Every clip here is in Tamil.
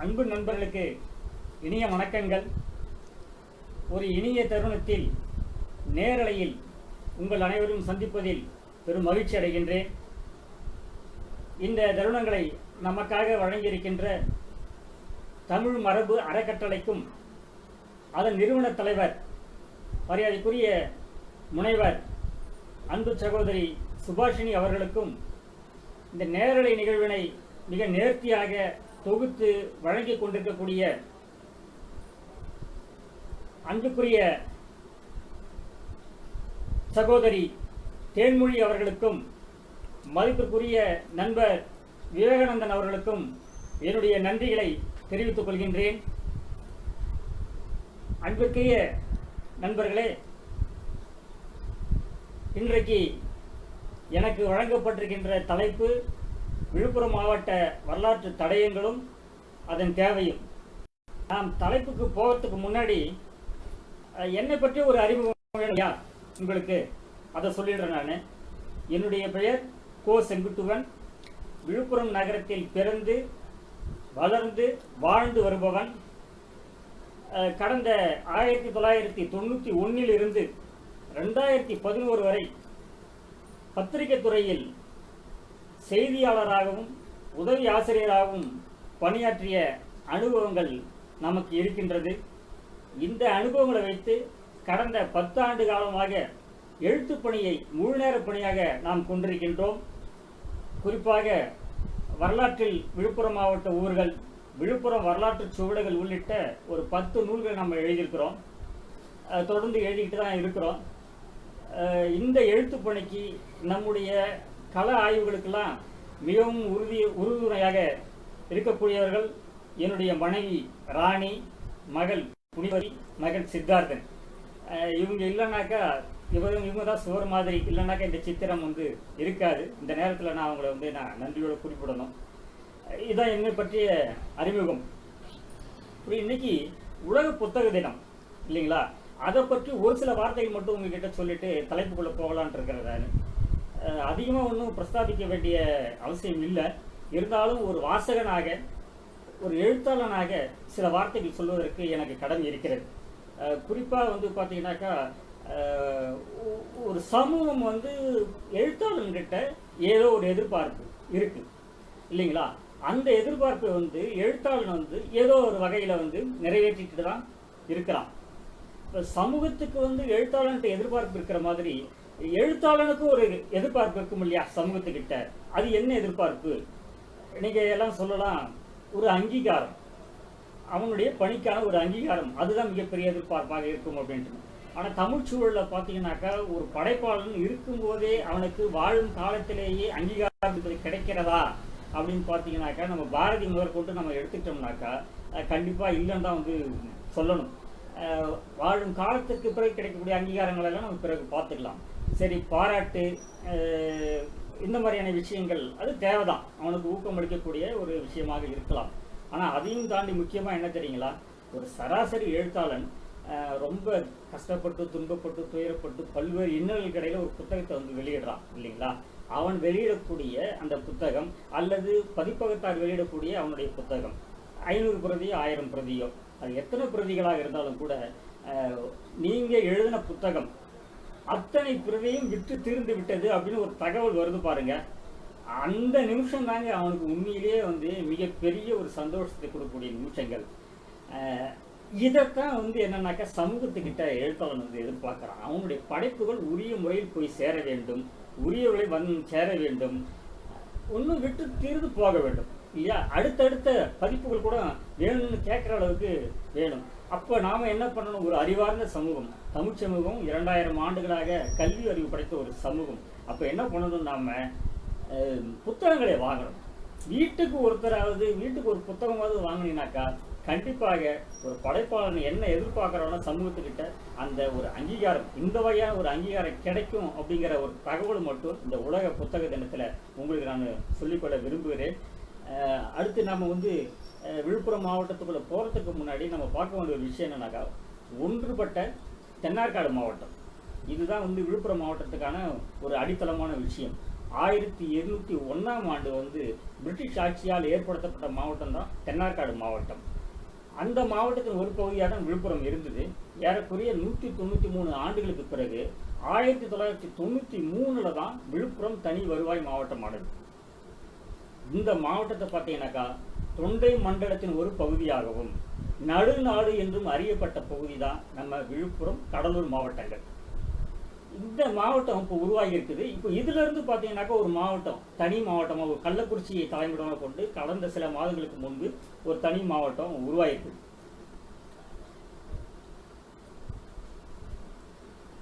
அன்பு நண்பர்களுக்கு இனிய வணக்கங்கள். ஒரு இனிய தருணத்தில் நேரலையில் உங்கள் அனைவரும் சந்திப்பதில் பெரும் மகிழ்ச்சி அடைகின்றேன். இந்த தருணங்களை நமக்காக வழங்கியிருக்கின்ற தமிழ் மரபு அறக்கட்டளைக்கும் அதன் நிறுவன தலைவர் மரியாதைக்குரிய முனைவர் அன்பு சகோதரி சுபாஷினி அவர்களுக்கும் இந்த நேரலை நிகழ்வினை மிக நேர்த்தியாக தொகுத்து வழங்கிக் கொண்டிருக்கக்கூடிய அன்புக்குரிய சகோதரி தேன்மொழி அவர்களுக்கும் மதிப்பிற்குரிய நண்பர் விவேகானந்தன் அவர்களுக்கும் என்னுடைய நன்றிகளை தெரிவித்துக் கொள்கின்றேன். அன்பிற்குரிய நண்பர்களே, இன்றைக்கு எனக்கு வழங்கப்பட்டிருக்கின்ற தலைப்பு விழுப்புரம் மாவட்ட வரலாற்று தடயங்களும் அதன் தேவையும். நாம் தலைப்புக்கு போகிறதுக்கு முன்னாடி என்னை பற்றி ஒரு அறிமுகம் யார் உங்களுக்கு அதை சொல்லிடுறேன். நான் என்னுடைய பெயர் கோ செங்குட்டுவன். விழுப்புரம் நகரத்தில் பிறந்து வளர்ந்து வாழ்ந்து வருபவன். கடந்த 1991 இருந்து 2011 வரை பத்திரிகை துறையில் செய்தியாளராகவும் உதவி ஆசிரியராகவும் பணியாற்றிய அனுபவங்கள் நமக்கு இருக்கின்றது. இந்த அனுபவங்களை வைத்து கடந்த 10 ஆண்டு காலமாக எழுத்து பணியை முழு நேர பணியாக நாம் கொண்டிருக்கின்றோம். குறிப்பாக வரலாற்றில் விழுப்புரம் மாவட்ட ஊர்கள், விழுப்புரம் வரலாற்று சுவடுகள் உள்ளிட்ட ஒரு 10 நூல்கள் நம்ம எழுதியிருக்கிறோம். தொடர்ந்து எழுதிக்கிட்டு தான் இருக்கிறோம். இந்த எழுத்து பணிக்கு நம்முடைய கள ஆய்வுகளுக்கெல்லாம் மிகவும் உறுதுணையாக இருக்கக்கூடியவர்கள் என்னுடைய மனைவி ராணி, மகள் புனிவரி, மகன் சித்தார்த்தன். இவங்க இல்லைனாக்கா இவங்க தான் சுவர் மாதிரி, இல்லைனாக்கா இந்த சித்திரம் இருக்காது. இந்த நேரத்தில் நான் அவங்கள நான் நன்றியோடு குறிப்பிடணும். இதுதான் என்னை பற்றிய அறிமுகம். இன்னைக்கு உலக புத்தக தினம் இல்லைங்களா? அதை பற்றி ஒரு சில வார்த்தைகள் மட்டும் உங்ககிட்ட சொல்லிட்டு தலைப்புக்குள்ளே போகலான் இருக்கிறேன். அதிகமாக ஒன்றும் பிரஸ்தாபிக்க வேண்டிய அவசியம் இல்லை. இருந்தாலும் ஒரு வாசகனாக, ஒரு எழுத்தாளனாக சில வார்த்தைகள் சொல்வதற்கு எனக்கு கடமை இருக்கிறது. குறிப்பாக பார்த்தீங்கன்னாக்கா, ஒரு சமூகம் எழுத்தாளன்கிட்ட ஏதோ ஒரு எதிர்பார்ப்பு இருக்கு இல்லைங்களா? அந்த எதிர்பார்ப்பை எழுத்தாளன் ஏதோ ஒரு வகையில் நிறைவேற்றிட்டு தான் இருக்கிறான். இப்போ சமூகத்துக்கு எழுத்தாளன்ட்டு எதிர்பார்ப்பு இருக்கிற மாதிரி எழுத்தாளனுக்கு ஒரு எதிர்பார்ப்பு இருக்கும் இல்லையா சமூகத்துக்கிட்ட? அது என்ன எதிர்பார்ப்பு? நீங்கள் எல்லாம் சொல்லலாம், ஒரு அங்கீகாரம், அவனுடைய பணிக்கான ஒரு அங்கீகாரம், அதுதான் மிகப்பெரிய எதிர்பார்ப்பாக இருக்கும் அப்படின்ட்டு. ஆனால் தமிழ் சூழலில் பார்த்தீங்கன்னாக்கா, ஒரு படைப்பாளன் இருக்கும்போதே அவனுக்கு வாழும் காலத்திலேயே அங்கீகாரம் கிடைக்கிறதா அப்படின்னு பார்த்தீங்கன்னாக்கா, நம்ம பாரதி முதற்கொண்டு நம்ம எடுத்துக்கிட்டோம்னாக்கா கண்டிப்பாக இல்லைன்னு தான் சொல்லணும். வாழும் காலத்துக்கு பிறகு கிடைக்கக்கூடிய அங்கீகாரங்கள் எல்லாம் நம்ம பிறகு பார்த்துக்கலாம். சரி, பாராட்டு, இந்த மாதிரியான விஷயங்கள் அது தேவைதான், அவனுக்கு ஊக்கமளிக்கக்கூடிய ஒரு விஷயமாக இருக்கலாம். ஆனால் அதையும் தாண்டி முக்கியமாக என்ன தெரியுங்களா? ஒரு சராசரி எழுத்தாளன் ரொம்ப கஷ்டப்பட்டு, துன்பப்பட்டு, துயரப்பட்டு, பல்வேறு இன்னல்களுக்கு இடையில ஒரு புத்தகத்தை வெளியிடுறான் இல்லைங்களா? அவன் வெளியிடக்கூடிய அந்த புத்தகம் அல்லது பதிப்பகத்தார் வெளியிடக்கூடிய அவனுடைய புத்தகம் 500 பிரதியோ 1000 பிரதியோ, அது எத்தனை பிரதிகளாக இருந்தாலும் கூட நீங்கள் எழுதின புத்தகம் அத்தனை பிரதியும் விற்று தீர்ந்து விட்டது அப்படின்னு ஒரு தகவல் வருது பாருங்க. அந்த நிமிஷம் தாங்க அவனுக்கு உண்மையிலேயே மிகப்பெரிய ஒரு சந்தோஷத்தை கொடுக்கக்கூடிய நிமிஷங்கள். இதைத்தான் என்னன்னாக்கா சமூகத்துக்கிட்ட எழுத்தாளன் எதிர்பார்க்குறான். அவனுடைய படைப்புகள் உரிய முறையில் போய் சேர வேண்டும், உரியவர்களை சேர வேண்டும், ஒன்றும் விட்டு தீர்ந்து போக வேண்டும் இல்லையா? அடுத்தடுத்த பதிப்புகள் கூட வேணும்னு கேட்குற அளவுக்கு வேணும். அப்போ நாம் என்ன பண்ணணும்? ஒரு அறிவார்ந்த சமூகம், தமிழ் சமூகம் 2000 ஆண்டுகளாக கல்வி அறிவு படைத்த ஒரு சமூகம். அப்போ என்ன பண்ணணும்? நாம் புத்தகங்களை வாங்கணும். வீட்டுக்கு ஒருத்தராவது, வீட்டுக்கு ஒரு புத்தகமாவது வாங்கினீங்கனாக்கா கண்டிப்பாக ஒரு படைப்பாளன் என்ன எதிர்பார்க்குறோன்னா சமூகத்துக்கிட்ட அந்த ஒரு அங்கீகாரம், இந்த வகையான ஒரு அங்கீகாரம் கிடைக்கும் அப்படிங்கிற ஒரு தகவல் மட்டும் இந்த உலக புத்தக தினத்தில் உங்களுக்கு நான் சொல்லிக்கொள்ள விரும்புகிறேன். அடுத்து நம்ம விழுப்புரம் மாவட்டத்துக்குள்ளே போகிறதுக்கு முன்னாடி நம்ம பார்க்க வேண்டிய ஒரு விஷயம் என்னன்னாக்கா, ஒன்றுபட்ட தென்னார்காடு மாவட்டம். இதுதான் விழுப்புரம் மாவட்டத்துக்கான ஒரு அடித்தளமான விஷயம். 1801ஆம் ஆண்டு வந்து பிரிட்டிஷ் ஆட்சியால் ஏற்படுத்தப்பட்ட மாவட்டம் தான் தென்னார்காடு மாவட்டம். அந்த மாவட்டத்தின் ஒரு பகுதியாக தான் விழுப்புரம் இருந்தது. ஏறக்குறைய 193 ஆண்டுகளுக்கு பிறகு 1993 தான் விழுப்புரம் தனி வருவாய் மாவட்டமானது. இந்த மாவட்டத்தை பார்த்தீங்கன்னாக்கா தொண்டை மண்டலத்தின் ஒரு பகுதியாகவும் நடுநாடு என்றும் அறியப்பட்ட பகுதி தான் நம்ம விழுப்புரம் கடலூர் மாவட்டங்கள். இந்த மாவட்டம் இப்போ உருவாகி இருக்குது. இப்போ இதுல இருந்து பார்த்தீங்கன்னாக்கா ஒரு மாவட்டம் தனி மாவட்டமாக, ஒரு கள்ளக்குறிச்சியை தலைமையிடமாக கொண்டு கடந்த சில மாதங்களுக்கு முன்பு ஒரு தனி மாவட்டம் உருவாகிருக்கு.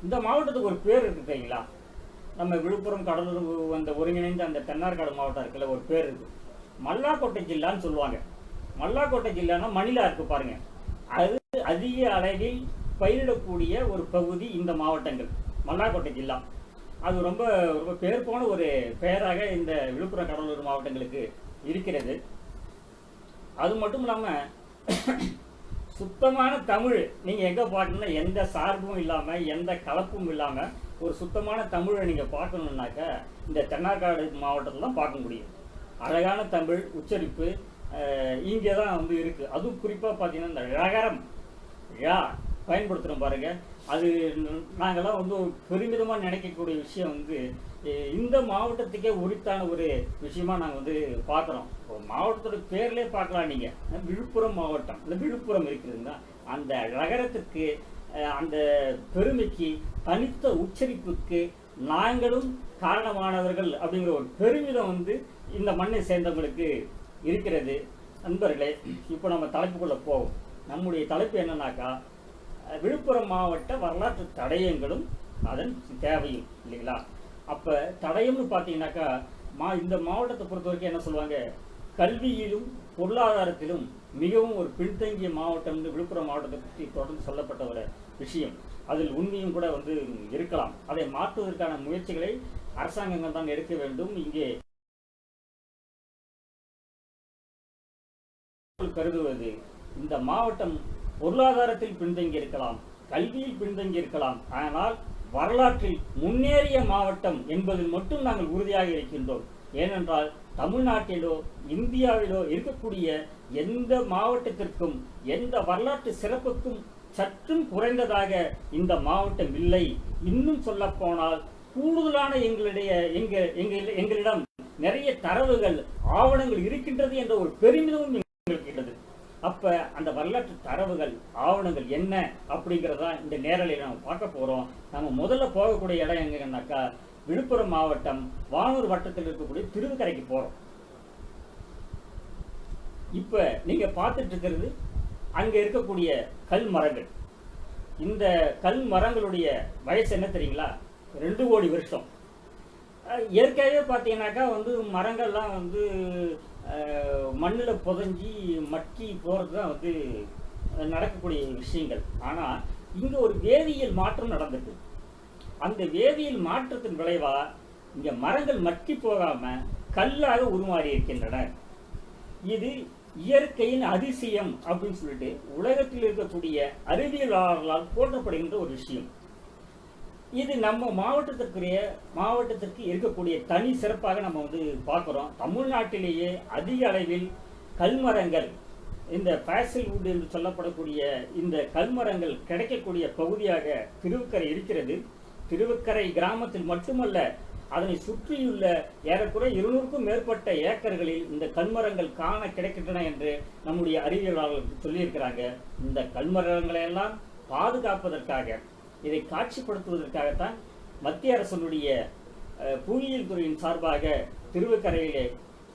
இந்த மாவட்டத்துக்கு ஒரு பேர் இருக்கு தெரியுங்களா? நம்ம விழுப்புரம் கடலூர் அந்த ஒருங்கிணைந்த அந்த தென்னார்காடு மாவட்டம் இருக்குல்ல, ஒரு பேர் இருக்கு. மல்லாக்கோட்டை ஜில்லான்னு சொல்லுவாங்க. மல்லாக்கோட்டை ஜில்லானா மணிலா இருக்கு பாருங்க, அது அதிக அளவில் பயிரிடக்கூடிய ஒரு பகுதி இந்த மாவட்டங்கள். மல்லாக்கோட்டை ஜில்லா அது ரொம்ப ரொம்ப பேர் போன ஒரு பெயராக இந்த விழுப்புரம் கடலூர் மாவட்டங்களுக்கு இருக்கிறது. அது மட்டும் இல்லாமல் சுத்தமான தமிழ் நீங்கள் எங்கே பார்க்கணும்னா எந்த சார்பும் இல்லாமல் எந்த கலப்பும் இல்லாமல் ஒரு சுத்தமான தமிழை நீங்கள் பார்க்கணுன்னாக்கா இந்த தென்னார்காடு மாவட்டத்தில் தான் பார்க்க முடியும். அழகான தமிழ் உச்சரிப்பு இங்கே தான் வந்து இருக்குது. அதுவும் குறிப்பாக பார்த்தீங்கன்னா இந்த ழகரம் பயன்படுத்துகிறோம் பாருங்கள், அது நாங்கள்லாம் வந்து ஒரு பெருமிதமாக நினைக்கக்கூடிய விஷயம் வந்து இந்த மாவட்டத்துக்கே உரித்தான ஒரு விஷயமா நாங்கள் வந்து பார்க்குறோம். மாவட்டத்தோட பேர்லேயே பார்க்கலாம் நீங்கள், விழுப்புரம் மாவட்டம் இல்லை விழுப்புரம் இருக்குதுங்க. அந்த நகரத்துக்கு அந்த பெருமைக்கு தனித்த உச்சரிப்புக்கு நாங்களும் காரணமானவர்கள் அப்படிங்கிற ஒரு பெருமிதம் வந்து இந்த மண்ணை சேர்ந்தவங்களுக்கு இருக்கிறது. நண்பர்களே, இப்போ நம்ம தலைப்புக்குள்ளே போவோம். நம்முடைய தலைப்பு என்னன்னாக்கா விழுப்புரம் மாவட்ட வரலாற்று தடயங்களும் அதன் தேவையும் இல்லைங்களா? அப்போ தடயம்னு பார்த்தீங்கன்னாக்கா இந்த மாவட்டத்தை பொறுத்த வரைக்கும் என்ன சொல்லுவாங்க, கல்வியிலும் பொருளாதாரத்திலும் மிகவும் ஒரு பின்தங்கிய மாவட்டம் விழுப்புரம் மாவட்டத்தை பற்றி தொடர்ந்து சொல்லப்பட்ட ஒரு விஷயம். அதில் உண்மையும் கூட வந்து இருக்கலாம். அதை மாற்றுவதற்கான முயற்சிகளை அரசாங்கங்கள் தான் எடுக்க வேண்டும். இங்கே கருதுவது இந்த மாவட்டம் பொருளாதாரத்தில் பின்தங்கி இருக்கலாம், கல்வியில் பின்தங்கி இருக்கலாம், ஆனால் வரலாற்றில் முன்னேறிய மாவட்டம் என்பதில் மட்டும் நாங்கள் உறுதியாக இருக்கின்றோம். ஏனென்றால் தமிழ்நாட்டிலோ இந்தியாவிலோ இருக்கக்கூடிய எந்த மாவட்டத்திற்கும் எந்த வரலாற்று சிறப்புக்கும் சற்றும் குறைந்ததாக இந்த மாவட்டம் இல்லை. இன்னும் சொல்ல போனால் கூடுதலான எங்களிடம் நிறைய தரவுகள் ஆவணங்கள் இருக்கின்றது என்ற ஒரு பெருமிதமும் எங்களுக்கு. அப்ப அந்த வரலாற்று தரவுகள் ஆவணங்கள் என்ன அப்படிங்கிறதா இந்த நேரலையில் நம்ம பார்க்க போறோம். நம்ம முதல்ல போகக்கூடிய இடம் எங்கன்னாக்கா விழுப்புரம் மாவட்டம் வானூர் வட்டத்தில் இருக்கக்கூடிய திருவுக்கரைக்கு போறோம். இப்ப நீங்க பார்த்துட்டு இருக்கிறது அங்க இருக்கக்கூடிய கல் மரங்கள். இந்த கல் மரங்களுடைய வயசு என்ன தெரியுங்களா? 2 கோடி வருஷம். இயற்கையாகவே பார்த்தீங்கன்னாக்கா வந்து மரங்கள்லாம் வந்து மண்ணில் புதஞ்சி மக்கி போகிறது தான் வந்து நடக்கக்கூடிய விஷயங்கள். ஆனால் இங்கே ஒரு வேதியியல் மாற்றம் நடந்துட்டு, அந்த வேதியியல் மாற்றத்தின் விளைவாக இங்கே மரங்கள் மக்கி போகாமல் கல்லாக உருமாறி இருக்கின்றன. இது இயற்கையின் அதிசயம் அப்படின்னு சொல்லிட்டு உலகத்தில் இருக்கக்கூடிய அறிவியலாளர்களால் போற்றப்படுகின்ற ஒரு விஷயம். இது நம்ம மாவட்டத்திற்கு இருக்கக்கூடிய தனி சிறப்பாக நம்ம வந்து பார்க்குறோம். தமிழ்நாட்டிலேயே அதிக அளவில் கல்மரங்கள், இந்த பாசில் வுட் என்று சொல்லப்படக்கூடிய இந்த கல்மரங்கள் கிடைக்கக்கூடிய பகுதியாக திருவுக்கரை இருக்கிறது. திருவுக்கரை கிராமத்தில் மட்டுமல்ல, அதனை சுற்றியுள்ள ஏறக்குறைய 200க்கும் மேற்பட்ட ஏக்கர்களில் இந்த கல்மரங்கள் காண கிடைக்கின்றன என்று நம்முடைய அறிவியலாளர்கள் சொல்லியிருக்கிறாங்க. இந்த கல்மரங்களை எல்லாம் பாதுகாப்பதற்காக, இதை காட்சிப்படுத்துவதற்காகத்தான் மத்திய அரசினுடைய புவியியல் துறையின் சார்பாக திருவுக்கரையிலே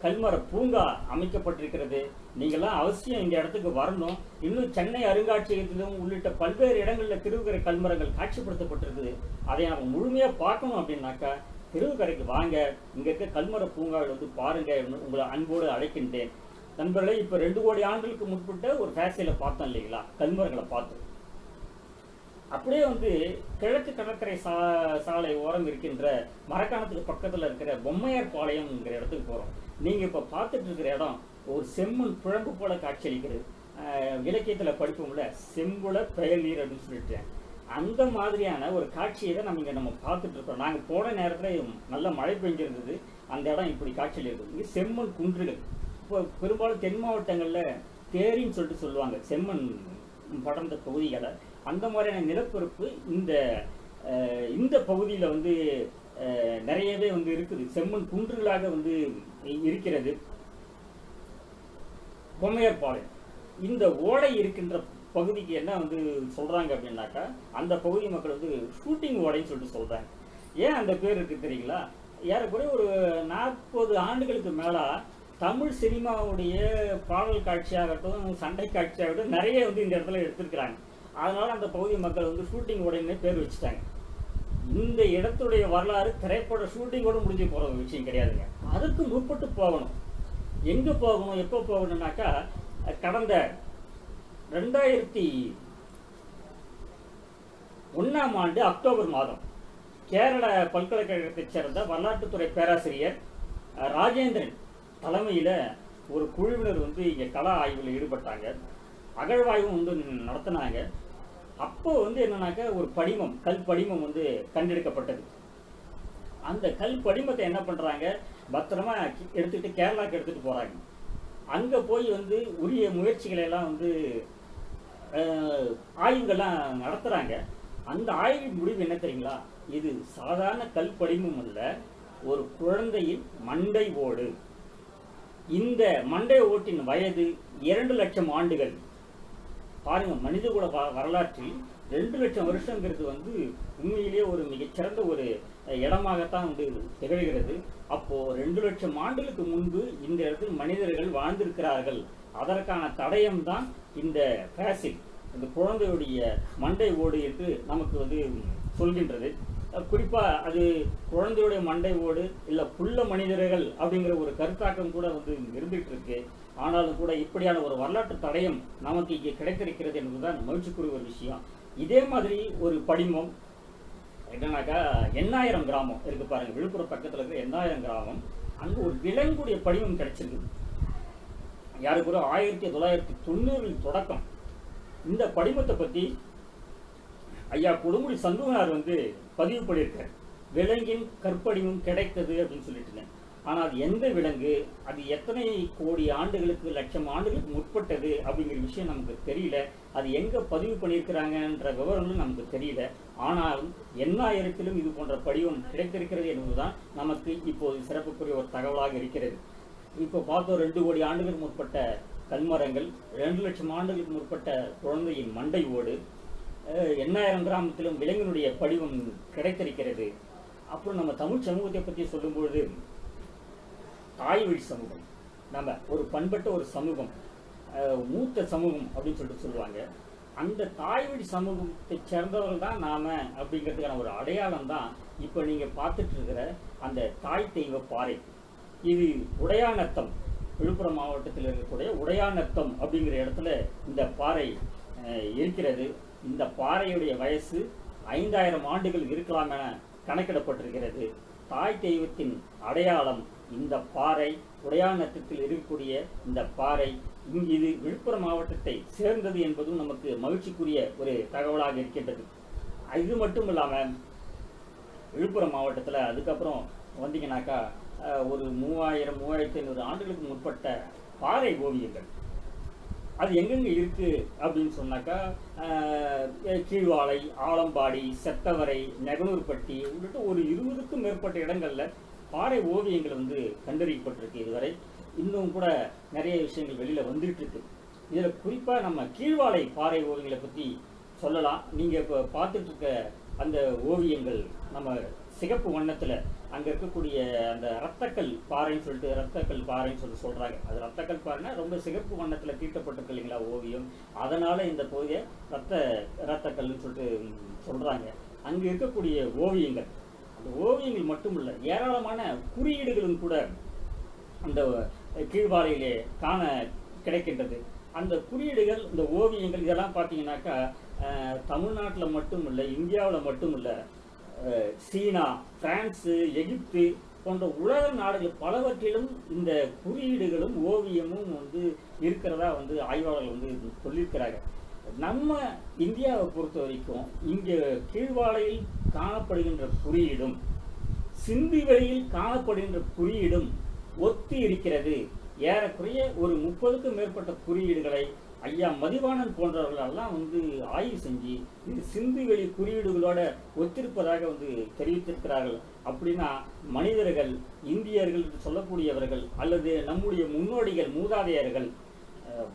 கல்மர பூங்கா அமைக்கப்பட்டிருக்கிறது. நீங்களாம் அவசியம் இந்த இடத்துக்கு வரணும். இன்னும் சென்னை அருங்காட்சியகத்திலும் உள்ளிட்ட பல்வேறு இடங்களில் திருவுக்கரை கல்மரங்கள் காட்சிப்படுத்தப்பட்டிருக்குது. அதை நம்ம முழுமையாக பார்க்கணும் அப்படின்னாக்கா திருவுக்கரைக்கு வாங்க, இங்கே இருக்க கல்மர பூங்காவில் வந்து பாருங்க, உங்களை அன்போடு அழைக்கின்றேன். நண்பர்களே, இப்போ 2 கோடி ஆண்டுகளுக்கு முற்பட்ட ஒரு ஃபேஷனில் பார்த்தோம் இல்லைங்களா, கல்மரங்களை பார்த்தோம். அப்படியே வந்து கிழக்கு கடற்கரை சாலை ஓரம் இருக்கின்ற மரக்காணத்துக்கு பக்கத்தில் இருக்கிற பொம்மையார் பாளையம்ங்கிற இடத்துக்கு போகிறோம். நீங்கள் இப்போ பார்த்துட்டு இருக்கிற இடம் ஒரு செம்மண் குழம்பு போல காட்சியளிக்கிறது. இலக்கியத்தில் படிப்போம்ல, செம்புல பெயல் நீர் அப்படின்னு சொல்லிட்டேன். அந்த மாதிரியான ஒரு காட்சியை தான் நம்ம இங்கே நம்ம பார்த்துட்டு இருக்கோம். நாங்கள் போன நேரத்தில் நல்ல மழை பெஞ்சிருந்தது. அந்த இடம் இப்படி காட்சியில் இருக்குது. இங்கே செம்மண் குன்றுகள். இப்போ பெரும்பாலும் தென் மாவட்டங்களில் தேரின்னு சொல்லிட்டு சொல்லுவாங்க செம்மண் படர்ந்த பகுதிகளை. அந்த மாதிரியான நிலப்பரப்பு இந்த பகுதியில் வந்து நிறையவே வந்து இருக்குது. செம்மண் குன்றுகளாக வந்து இருக்கிறது. பொம்மையர்பாளையம் இந்த ஓடை இருக்கின்ற பகுதிக்கு என்ன வந்து சொல்றாங்க அப்படின்னாக்கா, அந்த பகுதி மக்கள் வந்து ஷூட்டிங் ஓடைன்னு சொல்லிட்டு சொல்றாங்க. ஏன் அந்த பேர் இருக்கு தெரியுங்களா? ஏறக்குறைய ஒரு 40 ஆண்டுகளுக்கு மேல தமிழ் சினிமாவுடைய பாடல் காட்சியாகட்டும், சண்டை காட்சியாகட்டும் நிறைய வந்து இந்த இடத்துல எடுத்திருக்கிறாங்க. அதனால அந்த பகுதி மக்கள் வந்து ஷூட்டிங் ஓடைன்னு பேர் வச்சுட்டாங்க. இந்த இடத்துடைய வரலாறு திரைப்பட ஷூட்டிங்கோடு முடிஞ்சு போற விஷயம் கிடையாதுங்க. அதுக்கு முற்பட்டு போகணும். எங்க போகணும், எப்போ போகணும்னாக்கா, கடந்த 2001ஆம் ஆண்டு அக்டோபர் மாதம் கேரள பல்கலைக்கழகத்தைச் சேர்ந்த வரலாற்றுத்துறை பேராசிரியர் ராஜேந்திரன் தலைமையில் ஒரு குழுவினர் வந்து இங்கே கள ஆய்வில் ஈடுபட்டாங்க. அகழ்வாய்வும் வந்து நடத்தினாங்க. அப்போ வந்து என்னன்னாக்கா, ஒரு படிமம், கல் படிமம் வந்து கண்டெடுக்கப்பட்டது. அந்த கல் படிமத்தை என்ன பண்ணுறாங்க, பத்திரமா எடுத்துகிட்டு கேரளாவுக்கு எடுத்துகிட்டு போகிறாங்க. அங்கே போய் வந்து உரிய முயற்சிகளை எல்லாம் வந்து ஆய்வுகள்லாம் நடத்துகிறாங்க. அந்த ஆய்வின் முடிவு என்ன தெரியுங்களா? இது சாதாரண கல் படிமம் அல்ல, ஒரு குழந்தையின் மண்டை ஓடு. இந்த மண்டை ஓட்டின் வயது 2 லட்சம் ஆண்டுகள். பாருங்க, மனிதகுல வரலாற்றில் 2 லட்சம் வருஷங்கிறது வந்து உண்மையிலேயே ஒரு மிகச்சிறந்த ஒரு இடமாகத்தான் வந்து திகழ்கிறது. அப்போ 2 லட்சம் ஆண்டுகளுக்கு முன்பு இந்த இடத்தில் மனிதர்கள் வாழ்ந்திருக்கிறார்கள். அதற்கான தடயம் தான் இந்த ஃபேசில், இந்த குழந்தையுடைய மண்டை ஓடு என்று நமக்கு வந்து சொல்கின்றது. குறிப்பாக அது குழந்தையுடைய மண்டை ஓடு இல்லை புள்ள மனிதர்கள் அப்படிங்கிற ஒரு கருத்தாக்கம் கூட வந்து இருந்துகிட்டு இருக்கு. ஆனாலும் கூட இப்படியான ஒரு வரலாற்று தடயம் நமக்கு இங்கே கிடைத்திருக்கிறது என்பதுதான் மகிழ்ச்சிக்குரிய ஒரு விஷயம். இதே மாதிரி ஒரு படிமம் என்னன்னாக்கா, எண்ணாயிரம் கிராமம் இருக்கு பாருங்க, விழுப்புரம் பக்கத்தில் இருக்கிற எண்ணாயிரம் கிராமம். அங்கே ஒரு விலங்குடைய படிமம் கிடைச்சிருக்கு. யாருக்கு கூட 1990 தொடக்கம். இந்த படிமத்தை பற்றி ஐயா கொடுமுடி சண்முகனார் வந்து பதிவு பண்ணியிருக்கார். விலங்கின் கற்படிமம் கிடைத்தது அப்படின்னு சொல்லிட்டுங்க. ஆனால் அது எந்த விலங்கு, அது எத்தனை கோடி ஆண்டுகளுக்கு, லட்சம் ஆண்டுகளுக்கு முற்பட்டது அப்படிங்கிற விஷயம் நமக்கு தெரியல. அது எங்கே பதிவு பண்ணியிருக்கிறாங்கன்ற விவரங்களும் நமக்கு தெரியல. ஆனாலும் எண்ணாயிரத்திலும் இது போன்ற படிவம் கிடைத்திருக்கிறது என்பதுதான் நமக்கு இப்போது சிறப்புக்குரிய ஒரு தகவலாக இருக்கிறது. இப்போ பார்த்தோம், 2 கோடி ஆண்டுகளுக்கு முற்பட்ட கல்மரங்கள், 2 லட்சம் ஆண்டுகளுக்கு முற்பட்ட குழந்தையின் மண்டை ஓடு, 8000 கிராமத்திலும் விலங்கினுடைய படிவம் கிடைத்திருக்கிறது. அப்புறம் நம்ம தமிழ் சமூகத்தை பற்றி சொல்லும்பொழுது, தாய் வழி சமூகம், நம்ம ஒரு பண்பட்ட ஒரு சமூகம், மூத்த சமூகம் அப்படின்னு சொல்லிட்டு சொல்லுவாங்க. அந்த தாய் வழி சமூகத்தை சேர்ந்தவர்கள் தான் நாம அப்படிங்கிறதுக்கான ஒரு அடையாளம் தான் இப்போ நீங்கள் பார்த்துட்டு இருக்கிற அந்த தாய் தெய்வ பாறை. இது உடையாநத்தம், விழுப்புரம் மாவட்டத்தில் இருக்கக்கூடிய உடையாநத்தம் அப்படிங்கிற இடத்துல இந்த பாறை இருக்கிறது. இந்த பாறையுடைய வயசு 5000 ஆண்டுகள் இருக்கலாம் என கணக்கிடப்பட்டிருக்கிறது. தாய் தெய்வத்தின் அடையாளம் இந்த பாறை, உடையாநத்தத்தில் இருக்கக்கூடிய இந்த பாறை. இது விழுப்புரம் மாவட்டத்தை சேர்ந்தது என்பதும் நமக்கு மகிழ்ச்சிக்குரிய ஒரு தகவலாக இருக்கின்றது. இது மட்டும் இல்லாமல் விழுப்புரம் மாவட்டத்தில் அதுக்கப்புறம் வந்தீங்கன்னாக்கா, ஒரு 3500 ஆண்டுகளுக்கு முற்பட்ட பாறை ஓவியங்கள் அது எங்கெங்க இருக்கு அப்படின்னு சொன்னாக்கா, கீழ்வாலை, ஆலம்பாடி, செத்தவரை, நெகனூர்பட்டி உள்ளிட்ட ஒரு 20க்கும் மேற்பட்ட இடங்கள்ல பாறை ஓவியங்கள் வந்து கண்டறியப்பட்டிருக்கு. இதுவரை இன்னும் கூட நிறைய விஷயங்கள் வெளியில வந்துட்டு இருக்கு. இதுல குறிப்பா நம்ம கீழ்வாலை பாறை ஓவியங்களை பத்தி சொல்லலாம். நீங்க இப்போ பார்த்துட்டு இருக்க அந்த ஓவியங்கள் நம்ம சிகப்பு வண்ணத்துல அங்க இருக்கக்கூடிய அந்த ரத்தக்கல் பாறைன்னு சொல்லிட்டு சொல்றாங்க. அது ரத்தக்கல் பாறைன்னா ரொம்ப சிகப்பு வண்ணத்துல தீட்டப்பட்டிருக்கு இல்லைங்களா ஓவியம். அதனால இந்த பகுதியை ரத்தக்கல்னு சொல்லிட்டு சொல்றாங்க. அங்க இருக்கக்கூடிய ஓவியங்கள், அந்த ஓவியங்கள் மட்டும் இல்லை, ஏராளமான குறியீடுகளும் கூட அந்த கீழ்வாலையிலே காண கிடைக்கின்றது. அந்த குறியீடுகள், இந்த ஓவியங்கள் இதெல்லாம் பார்த்தீங்கன்னாக்கா, தமிழ்நாட்டில் மட்டும் இல்லை, இந்தியாவில் மட்டும் இல்லை, சீனா, பிரான்ஸு, எகிப்து போன்ற உலக நாடுகள் பலவற்றிலும் இந்த குறியீடுகளும் ஓவியமும் வந்து இருக்கிறதா வந்து ஆய்வாளர்கள் வந்து சொல்லியிருக்கிறாங்க. நம்ம இந்தியாவை பொறுத்த வரைக்கும் இங்கே கீழ்வாளையில் காணப்படுகின்ற குறியீடும் சிந்து வெளியில் காணப்படுகின்ற குறியீடும் ஒத்து இருக்கிறது. ஏறக்குறைய ஒரு 30க்கும் மேற்பட்ட குறியீடுகளை ஐயா மதிவாணன் போன்றவர்களெல்லாம் ஆய்வு செஞ்சு இது சிந்து வெளி குறியீடுகளோட ஒத்திருப்பதாக தெரிவித்திருக்கிறார்கள். அப்படின்னா மனிதர்கள், இந்தியர்கள் சொல்லக்கூடியவர்கள் அல்லது நம்முடைய முன்னோடிகள், மூதாதையர்கள்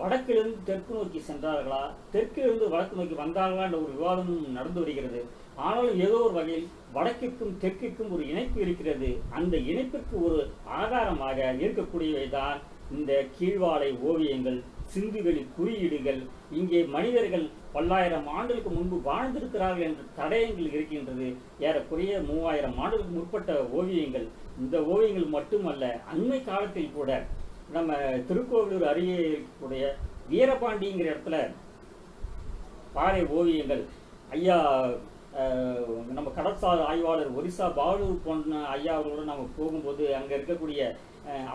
வடக்கிலிருந்து தெற்கு நோக்கி சென்றார்களா, தெற்கிலிருந்து வடக்கு நோக்கி வந்தார்களா என்ற ஒரு விவாதமும் நடந்து வருகிறது. ஆனாலும் ஏதோ ஒரு வகையில் வடக்கிற்கும் தெற்கிற்கும் ஒரு இணைப்பு இருக்கிறது. அந்த இணைப்பிற்கு ஒரு ஆதாரமாக இருக்கக்கூடியவைதான் இந்த கீழ்வாளை ஓவியங்கள், சிந்துவெளி குறியீடுகள். இங்கே மனிதர்கள் பல்லாயிரம் ஆண்டுகளுக்கு முன்பு வாழ்ந்திருக்கிறார்கள் என்ற தடயங்கள் இருக்கின்றது. ஏறக்குறைய 3000 ஆண்டுகளுக்கு முற்பட்ட ஓவியங்கள். இந்த ஓவியங்கள் மட்டுமல்ல, அண்மை காலத்தில் கூட நம்ம திருக்கோவிலூர் அருகே இருக்கக்கூடிய வீரபாண்டிங்கிற இடத்துல பாறை ஓவியங்கள் ஐயா நம்ம கடற்சார் ஆய்வாளர் ஒரிசா பாலு போன்ற ஐயா அவர்களோட நம்ம போகும்போது அங்கே இருக்கக்கூடிய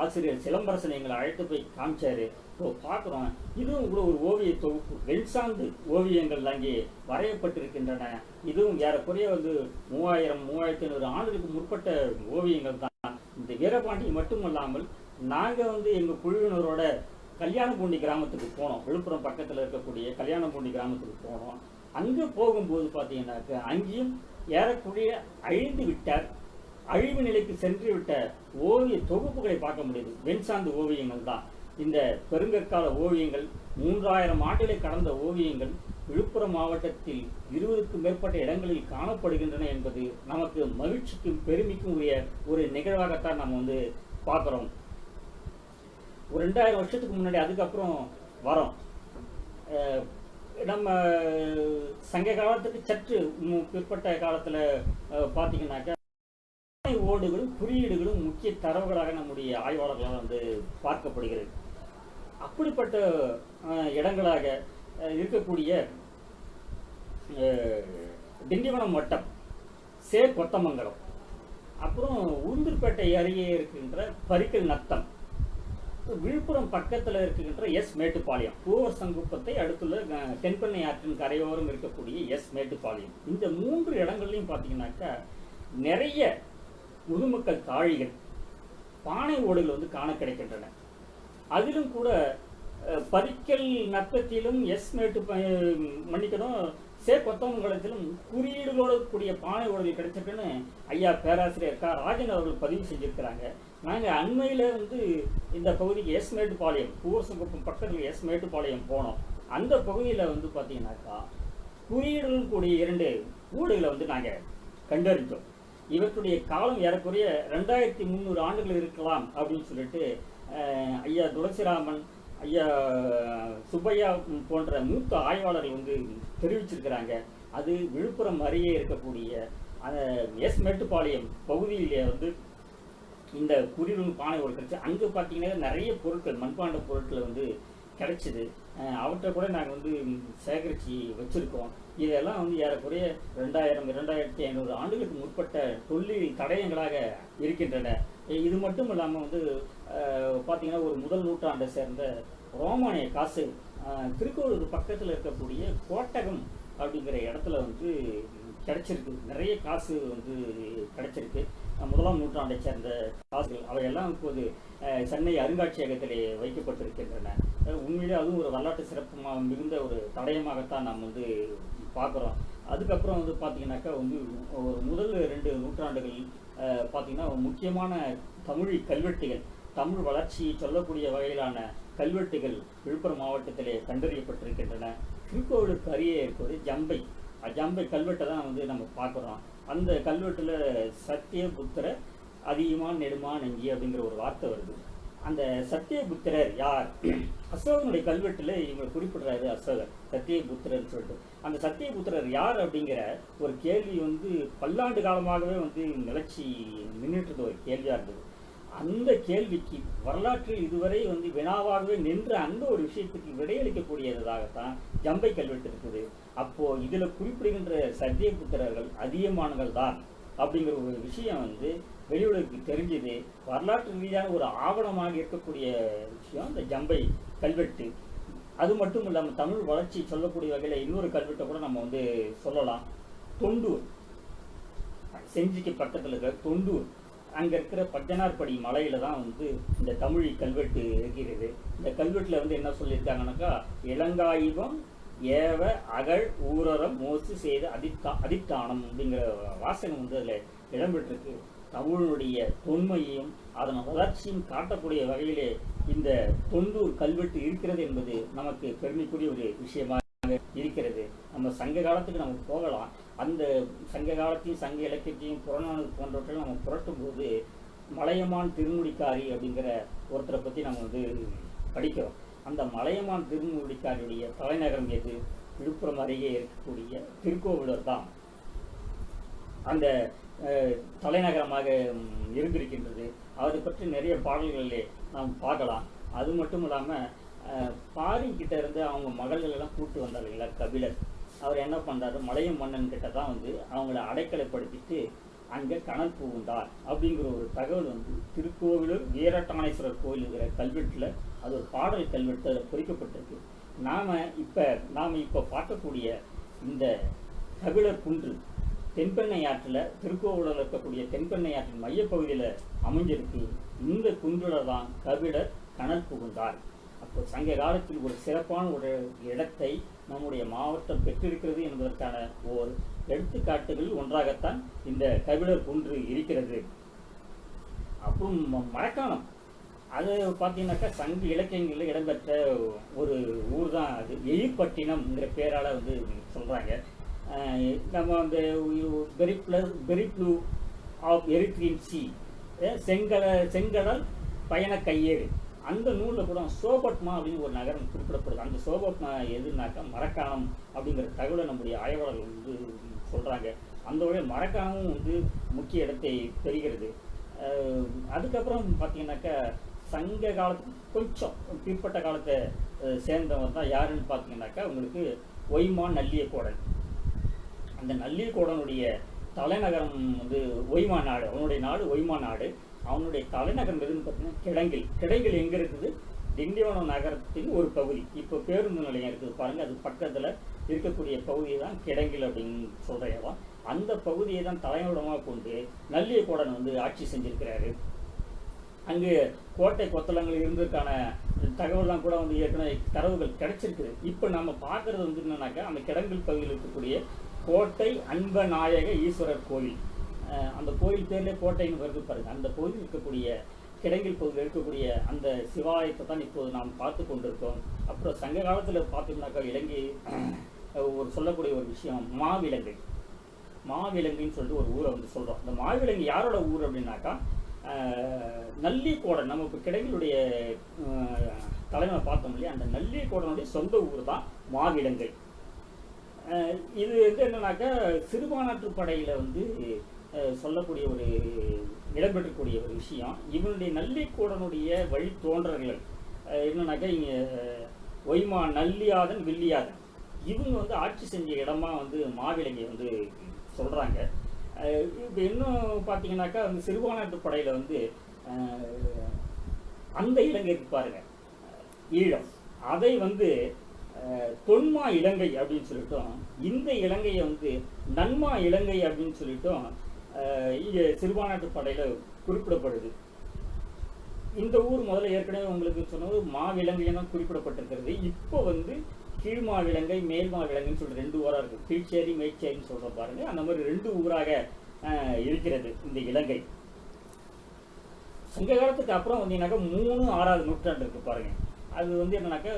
ஆசிரியர் சிலம்பரசன் எங்களை அழைத்து போய் காமிச்சாரு. இப்போ பார்க்குறோம், இதுவும் கூட ஒரு ஓவிய தொகுப்பு, வெண்சாந்து ஓவியங்கள் அங்கே வரையப்பட்டிருக்கின்றன. இதுவும் ஏறக்குறைய 3000-3500 ஆண்டுகளுக்கு முற்பட்ட ஓவியங்கள் தான். இந்த வீரபாண்டி மட்டுமல்லாமல் நாங்கள் எங்கள் குழுவினரோட கல்யாணப்பூண்டி கிராமத்துக்கு போனோம். விழுப்புரம் பக்கத்தில் இருக்கக்கூடிய கல்யாணப்பூண்டி கிராமத்துக்கு போனோம். அங்கே போகும்போது பார்த்தீங்கன்னாக்க அங்கேயும் ஏறக்குறைய அழிந்து விட்ட, அழிவு நிலைக்கு சென்று விட்ட ஓவிய தொகுப்புகளை பார்க்க முடியுது. வெண்சாந்து ஓவியங்கள் தான். இந்த பெருங்கற்கால ஓவியங்கள் 3000 ஆண்டுகளை கடந்த ஓவியங்கள் விழுப்புரம் மாவட்டத்தில் 20க்கும் மேற்பட்ட இடங்களில் காணப்படுகின்றன என்பது நமக்கு மகிழ்ச்சிக்கும் பெருமைக்கும் உரிய ஒரு நிகழ்வாகத்தான் நம்ம பார்க்குறோம். ஒரு 2000 வருஷத்துக்கு முன்னாடி அதுக்கப்புறம் வரோம். நம்ம சங்க காலத்துக்கு சற்று பிற்பட்ட காலத்தில் பார்த்தீங்கன்னாக்கா ஓடுகளும் குறியீடுகளும் முக்கிய தரவுகளாக நம்முடைய ஆய்வாளர்களால் பார்க்கப்படுகிறது. அப்படிப்பட்ட இடங்களாக இருக்கக்கூடிய திண்டிவனம் வட்டம், சேர் கொத்தமங்கலம், அப்புறம் உளுந்தூர்பேட்டை அருகே இருக்கின்ற பரிக்கல் நத்தம், விழுப்புரம் பக்கத்தில் இருக்கின்ற எஸ் மேட்டுப்பாளையம், பூவர் சங்குப்பத்தை அடுத்துள்ள தென்பெண்ணை ஆற்றின் கரையோரம் இருக்கக்கூடிய எஸ் மேட்டுப்பாளையம், இந்த 3 இடங்கள்லையும் பார்த்தீங்கன்னாக்கா நிறைய முதுமக்கள் தாழிகள், பானை ஓடுகள் காண கிடைக்கின்றன. அதிலும் கூட பரிக்கல் நத்தத்திலும் எஸ் மேட்டு மன்னிக்கணும் சே கொத்தமங்கலத்திலும் குறியீடுகளோடு கூடிய பானை ஓடுகள் கிடைச்சிருக்குன்னு ஐயா பேராசிரியர் கா ராஜன் அவர்கள் பதிவு செஞ்சிருக்கிறாங்க. நாங்கள் அண்மையில் இந்த பகுதிக்கு எஸ் மேட்டுப்பாளையம், பூவரசங்குப்பம் பக்கத்தில் எஸ் மேட்டுப்பாளையம் போனோம். அந்த பகுதியில் பார்த்தீங்கன்னாக்கா குறியீடுகள் கூடிய 2 ஓடுகளை நாங்கள் கண்டறிஞ்சோம். இவற்றுடைய காலம் ஏறக்குறைய 2300 ஆண்டுகள் இருக்கலாம் அப்படின்னு சொல்லிட்டு ஐயா துளசிராமன், ஐயா சுப்பையா போன்ற மூத்த ஆய்வாளர்கள் தெரிவிச்சிருக்கிறாங்க. அது விழுப்புரம் அருகே இருக்கக்கூடிய எஸ் மேட்டுப்பாளையம் பகுதியிலே இந்த குறியீடு பானை ஓடு கிடைச்சி. அங்கே பார்த்தீங்கன்னா நிறைய பொருட்கள், மண்பாண்ட பொருட்கள் கிடைச்சிது. அவற்றை கூட நாங்கள் சேகரித்து வச்சுருக்கோம். இதெல்லாம் ஏறக்குறைய 2000-2500 ஆண்டுகளுக்கு முற்பட்ட தொல்லியல் தடயங்களாக இருக்கின்றன. இது மட்டும் இல்லாமல் பார்த்தீங்கன்னா ஒரு முதல் நூற்றாண்டை சேர்ந்த ரோமானிய காசு திருக்கோவிலூர் பக்கத்தில் இருக்கக்கூடிய கோட்டகம் அப்படிங்கிற இடத்துல கிடைச்சிருக்கு. நிறைய காசு கிடைச்சிருக்கு. 1ஆம் நூற்றாண்டை சேர்ந்த காசுகள் அவையெல்லாம் இப்போது சென்னை அருங்காட்சியகத்திலே வைக்கப்பட்டிருக்கின்றன. உண்மையிலே அதுவும் ஒரு வரலாற்று சிறப்பு மிகுந்த ஒரு தடயமாகத்தான் நாம் பார்க்குறோம். அதுக்கப்புறம் பார்த்தீங்கன்னாக்கா ஒரு முதல் 2 நூற்றாண்டுகள் பார்த்தீங்கன்னா முக்கியமான தமிழ் கல்வெட்டுகள், தமிழ் வளர்ச்சியை சொல்லக்கூடிய வகையிலான கல்வெட்டுகள் விழுப்புரம் மாவட்டத்திலே கண்டறியப்பட்டிருக்கின்றன. திருக்கோவிலுக்கு அருகே இருக்கிறது ஜம்பை கல்வெட்டை தான் நம்ம பார்க்குறோம். அந்த கல்வெட்டில் சத்தியபுத்திர அதிகமான நெடுமா நெஞ்சி அப்படிங்கிற ஒரு வார்த்தை வருது. அந்த சத்தியபுத்திரர் யார்? அசோகனுடைய கல்வெட்டில் இவங்க குறிப்பிடுறாரு அசோகர் சத்தியபுத்திரர் சொல்லிட்டு. அந்த சத்தியபுத்திரர் யார் அப்படிங்கிற ஒரு கேள்வி பல்லாண்டு காலமாகவே நிலச்சி நின்றுட்டு ஒரு கேள்வியாக இருந்தது. அந்த கேள்விக்கு வரலாற்றில் இதுவரை வினாவாகவே நின்ற அந்த ஒரு விஷயத்துக்கு விடையளிக்கக்கூடியதாகத்தான் ஜம்பை கல்வெட்டு இருக்குது. அப்போ இதில் குறிப்பிடுகின்ற சத்தியபுத்திரர்கள் அதிகமானவர்கள் தான் அப்படிங்கிற ஒரு விஷயம் வெளியுலகுக்கு தெரிஞ்சது. வரலாற்று ரீதியான ஒரு ஆவணமாக இருக்கக்கூடிய விஷயம் இந்த ஜம்பை கல்வெட்டு. அது மட்டும் இல்லாமல் தமிழ் வளர்ச்சி சொல்லக்கூடிய வகையில் இன்னொரு கல்வெட்டை கூட நம்ம வந்து சொல்லலாம். தொண்டூர், செஞ்சிக்கு பக்கத்தில் இருக்கிற தொண்டூர், அங்கே இருக்கிற பஞ்சனார்படி மலையில் தான் வந்து இந்த தமிழ் கல்வெட்டு இருக்கிறது. இந்த கல்வெட்டில் வந்து என்ன சொல்லியிருக்காங்கன்னாக்கா, இளங்காயுகம் ஏவ அகழ் ஊரரம் மோசு செய்த அதித்தானம் அப்படிங்கிற வாசகம் வந்து அதில் இடம்பெற்றிருக்கு. தமிழுடைய தொன்மையையும் அதன் வளர்ச்சியும் காட்டக்கூடிய வகையிலே இந்த தொண்டூர் கல்வெட்டு இருக்கிறது என்பது நமக்கு பெருமைக்குரிய ஒரு விஷயமாக இருக்கிறது. நம்ம சங்க காலத்துக்கு நம்ம போகலாம். அந்த சங்க காலத்தையும் சங்க இலக்கியத்தையும் புறநானூறு போன்றவற்றை நம்ம புரட்டும் போது மலையமான் திருமுடிக்காரி அப்படிங்கிற ஒருத்தரை பற்றி நம்ம வந்து படிக்கிறோம். அந்த மலையமான் திருமுடிக்காரியுடைய தலைநகரம் எது? விழுப்புரம் அருகே இருக்கக்கூடிய திருக்கோவிலூர் தான் அந்த தலைநகரமாக இருந்திருக்கின்றது. அதை பற்றி நிறைய பாடல்களிலே நாம் பார்க்கலாம். அது மட்டும் இல்லாமல் பாரிக்கிட்ட இருந்து அவங்க மகள்கள் எல்லாம் கூட்டு வந்தார் இல்லைங்களா கபிலர். அவர் என்ன பண்ணுறாரு, மலையம் மன்னன் கிட்ட தான் வந்து அவங்கள அடைக்கலைப்படுத்திட்டு அங்கே கணல் புகுந்தார் அப்படிங்கிற ஒரு தகவல் வந்து திருக்கோவிலூர் வீரட்டானேஸ்வரர் கோயில் இருக்கிற கல்வெட்டில் அது ஒரு பாடல் கல்வெட்டு அதில் பொறிக்கப்பட்டிருக்கு. நாம் இப்போ பார்க்கக்கூடிய இந்த கபிலர் குன்று தென்பெண்ணை ஆற்றில், திருக்கோவிலூரில் இருக்கக்கூடிய தென்பெண்ணை ஆற்றின் மையப்பகுதியில் அமைஞ்சிருக்கு. இந்த குன்றில் தான் கபிலர் கணல் புகுந்தார். அப்போ சங்க காலத்தில் ஒரு சிறப்பான ஒரு இடத்தை நம்முடைய மாவட்டம் பெற்றிருக்கிறது என்பதற்கான ஓர் எடுத்துக்காட்டுகள் ஒன்றாகத்தான் இந்த கபிலர் குன்று இருக்கிறது. அப்புறம் மரக்காணம், அது பார்த்தீங்கன்னாக்கா சங்க இலக்கியங்களில் இடம்பெற்ற ஒரு ஊர் தான் அது. எயிர்பட்டினம்ங்கிற பேரால் வந்து சொல்கிறாங்க. நம்ம அந்த வெரி ப்ளூ ஆஃப் எரித்ரீன் சி, செங்கடல் பயண கையேடு, அந்த நூலில் கூட சோபட்மா அப்படின்னு ஒரு நகரம் குறிப்பிடப்படுது. அந்த சோபட்மா எதுனாக்கா மரக்காணம் அப்படிங்கிற தகவலை நம்முடைய ஆய்வாளர்கள் வந்து சொல்கிறாங்க. அந்த வகையில் மரக்காணமும் வந்து முக்கிய இடத்தை பெறுகிறது. அதுக்கப்புறம் பார்த்தீங்கன்னாக்கா சங்க காலத்துக்கு கொஞ்சம் பிற்பட்ட காலத்தை சேர்ந்தவன் தான் யாருன்னு பார்த்தீங்கன்னாக்கா உங்களுக்கு ஒய்மான் நல்லியக்கோடன். அந்த நல்லியக்கோடனுடைய தலைநகரம் வந்து ஒய்மா நாடு, அவனுடைய நாடு ஒய்மா நாடு. அவனுடைய தலைநகரம் எதுன்னு பார்த்தீங்கன்னா கிடங்கில். கிடங்கில் எங்கே இருக்குது? திண்டிவனம் நகரத்தின் ஒரு பகுதி. இப்போ பேருந்து நிலையம் இருக்குது பாருங்கள், அது பக்கத்தில் இருக்கக்கூடிய பகுதியை தான் கிடங்கில் அப்படின்னு சொல்கிறேன். அந்த பகுதியை தான் தலைமையிடமாக கொண்டு நல்லியக்கோடன் வந்து ஆட்சி செஞ்சிருக்கிறாரு. அங்கு கோட்டை கொத்தளங்கள் இருந்ததுக்கான தகவலாம் கூட வந்து ஏற்கனவே தரவுகள் கிடைச்சிருக்குது. இப்போ நம்ம பார்க்குறது வந்து என்னன்னாக்கா, அந்த கிடங்கில் பகுதியில் இருக்கக்கூடிய கோட்டை அன்பநாயக ஈஸ்வரர் கோவில். அந்த கோயில் பேர்லேயே கோட்டைன்னு வருது பாருங்க. அந்த கோயில் இருக்கக்கூடிய கிடங்கில் பகுதியில் இருக்கக்கூடிய அந்த சிவாலயத்தை தான் இப்போது நாம் பார்த்து கொண்டிருக்கோம். அப்புறம் சங்க காலத்தில் பார்த்தோம்னாக்கா இலங்கை ஒரு சொல்லக்கூடிய ஒரு விஷயம் மாவிலங்கை. மாவிலங்கைன்னு சொல்லிட்டு ஒரு ஊரை வந்து சொல்கிறோம். அந்த மாவிலங்கை யாரோட ஊர் அப்படின்னாக்கா நல்லிக்கோடன். நம்ம இப்போ கிடங்கிலுடைய தலைமை பார்த்தோம் இல்லையா, அந்த நல்லிக்கோடனுடைய சொந்த ஊர் தான் மாவிலங்கை. இது வந்து என்னன்னாக்கா சிறுபான்ற்று படையில் வந்து சொல்லக்கூடிய ஒரு இடம்பெற்றக்கூடிய ஒரு விஷயம். இவனுடைய நல்லிக்கோடனுடைய வழி தோன்றர்கள் என்னன்னாக்கா இங்கே ஒய்மா நல்லியாதன் வில்லியாதன், இவங்க வந்து ஆட்சி செஞ்ச இடமா வந்து மாவிலங்கை வந்து சொல்கிறாங்க. இப்போ இன்னும் பார்த்தீங்கன்னாக்கா வந்து சிறுபான்ற்று படையில் வந்து அந்த இலங்கை இருக்கு பாருங்க, ஈழம், அதை வந்து தொன்மா இலங்கை அப்படின்னு சொல்லிட்டோம். இந்த இலங்கையை வந்து நன்மா இலங்கை அப்படின்னு சொல்லிட்டோம் இங்கே சிறுபான்ற்று படையில் குறிப்பிடப்படுது. இந்த ஊர் முதல்ல ஏற்கனவே உங்களுக்கு சொன்னது மாவிலங்கைன்னு குறிப்பிடப்பட்டிருக்கிறது. இப்போ வந்து கீழ்மாவிலங்கை மேல்மாவிலங்கைன்னு சொல்லிட்டு ரெண்டு ஊராக இருக்குது. கீழ்ச்சேரி மேற்சேரின்னு சொல்கிற பாருங்க, அந்த மாதிரி ரெண்டு ஊராக இருக்கிறது இந்த இலங்கை. சங்க காலத்துக்கு அப்புறம் வந்தீங்கன்னாக்கா 3-6வது நூற்றாண்டு இருக்குது பாருங்க. அது வந்து என்னன்னாக்கா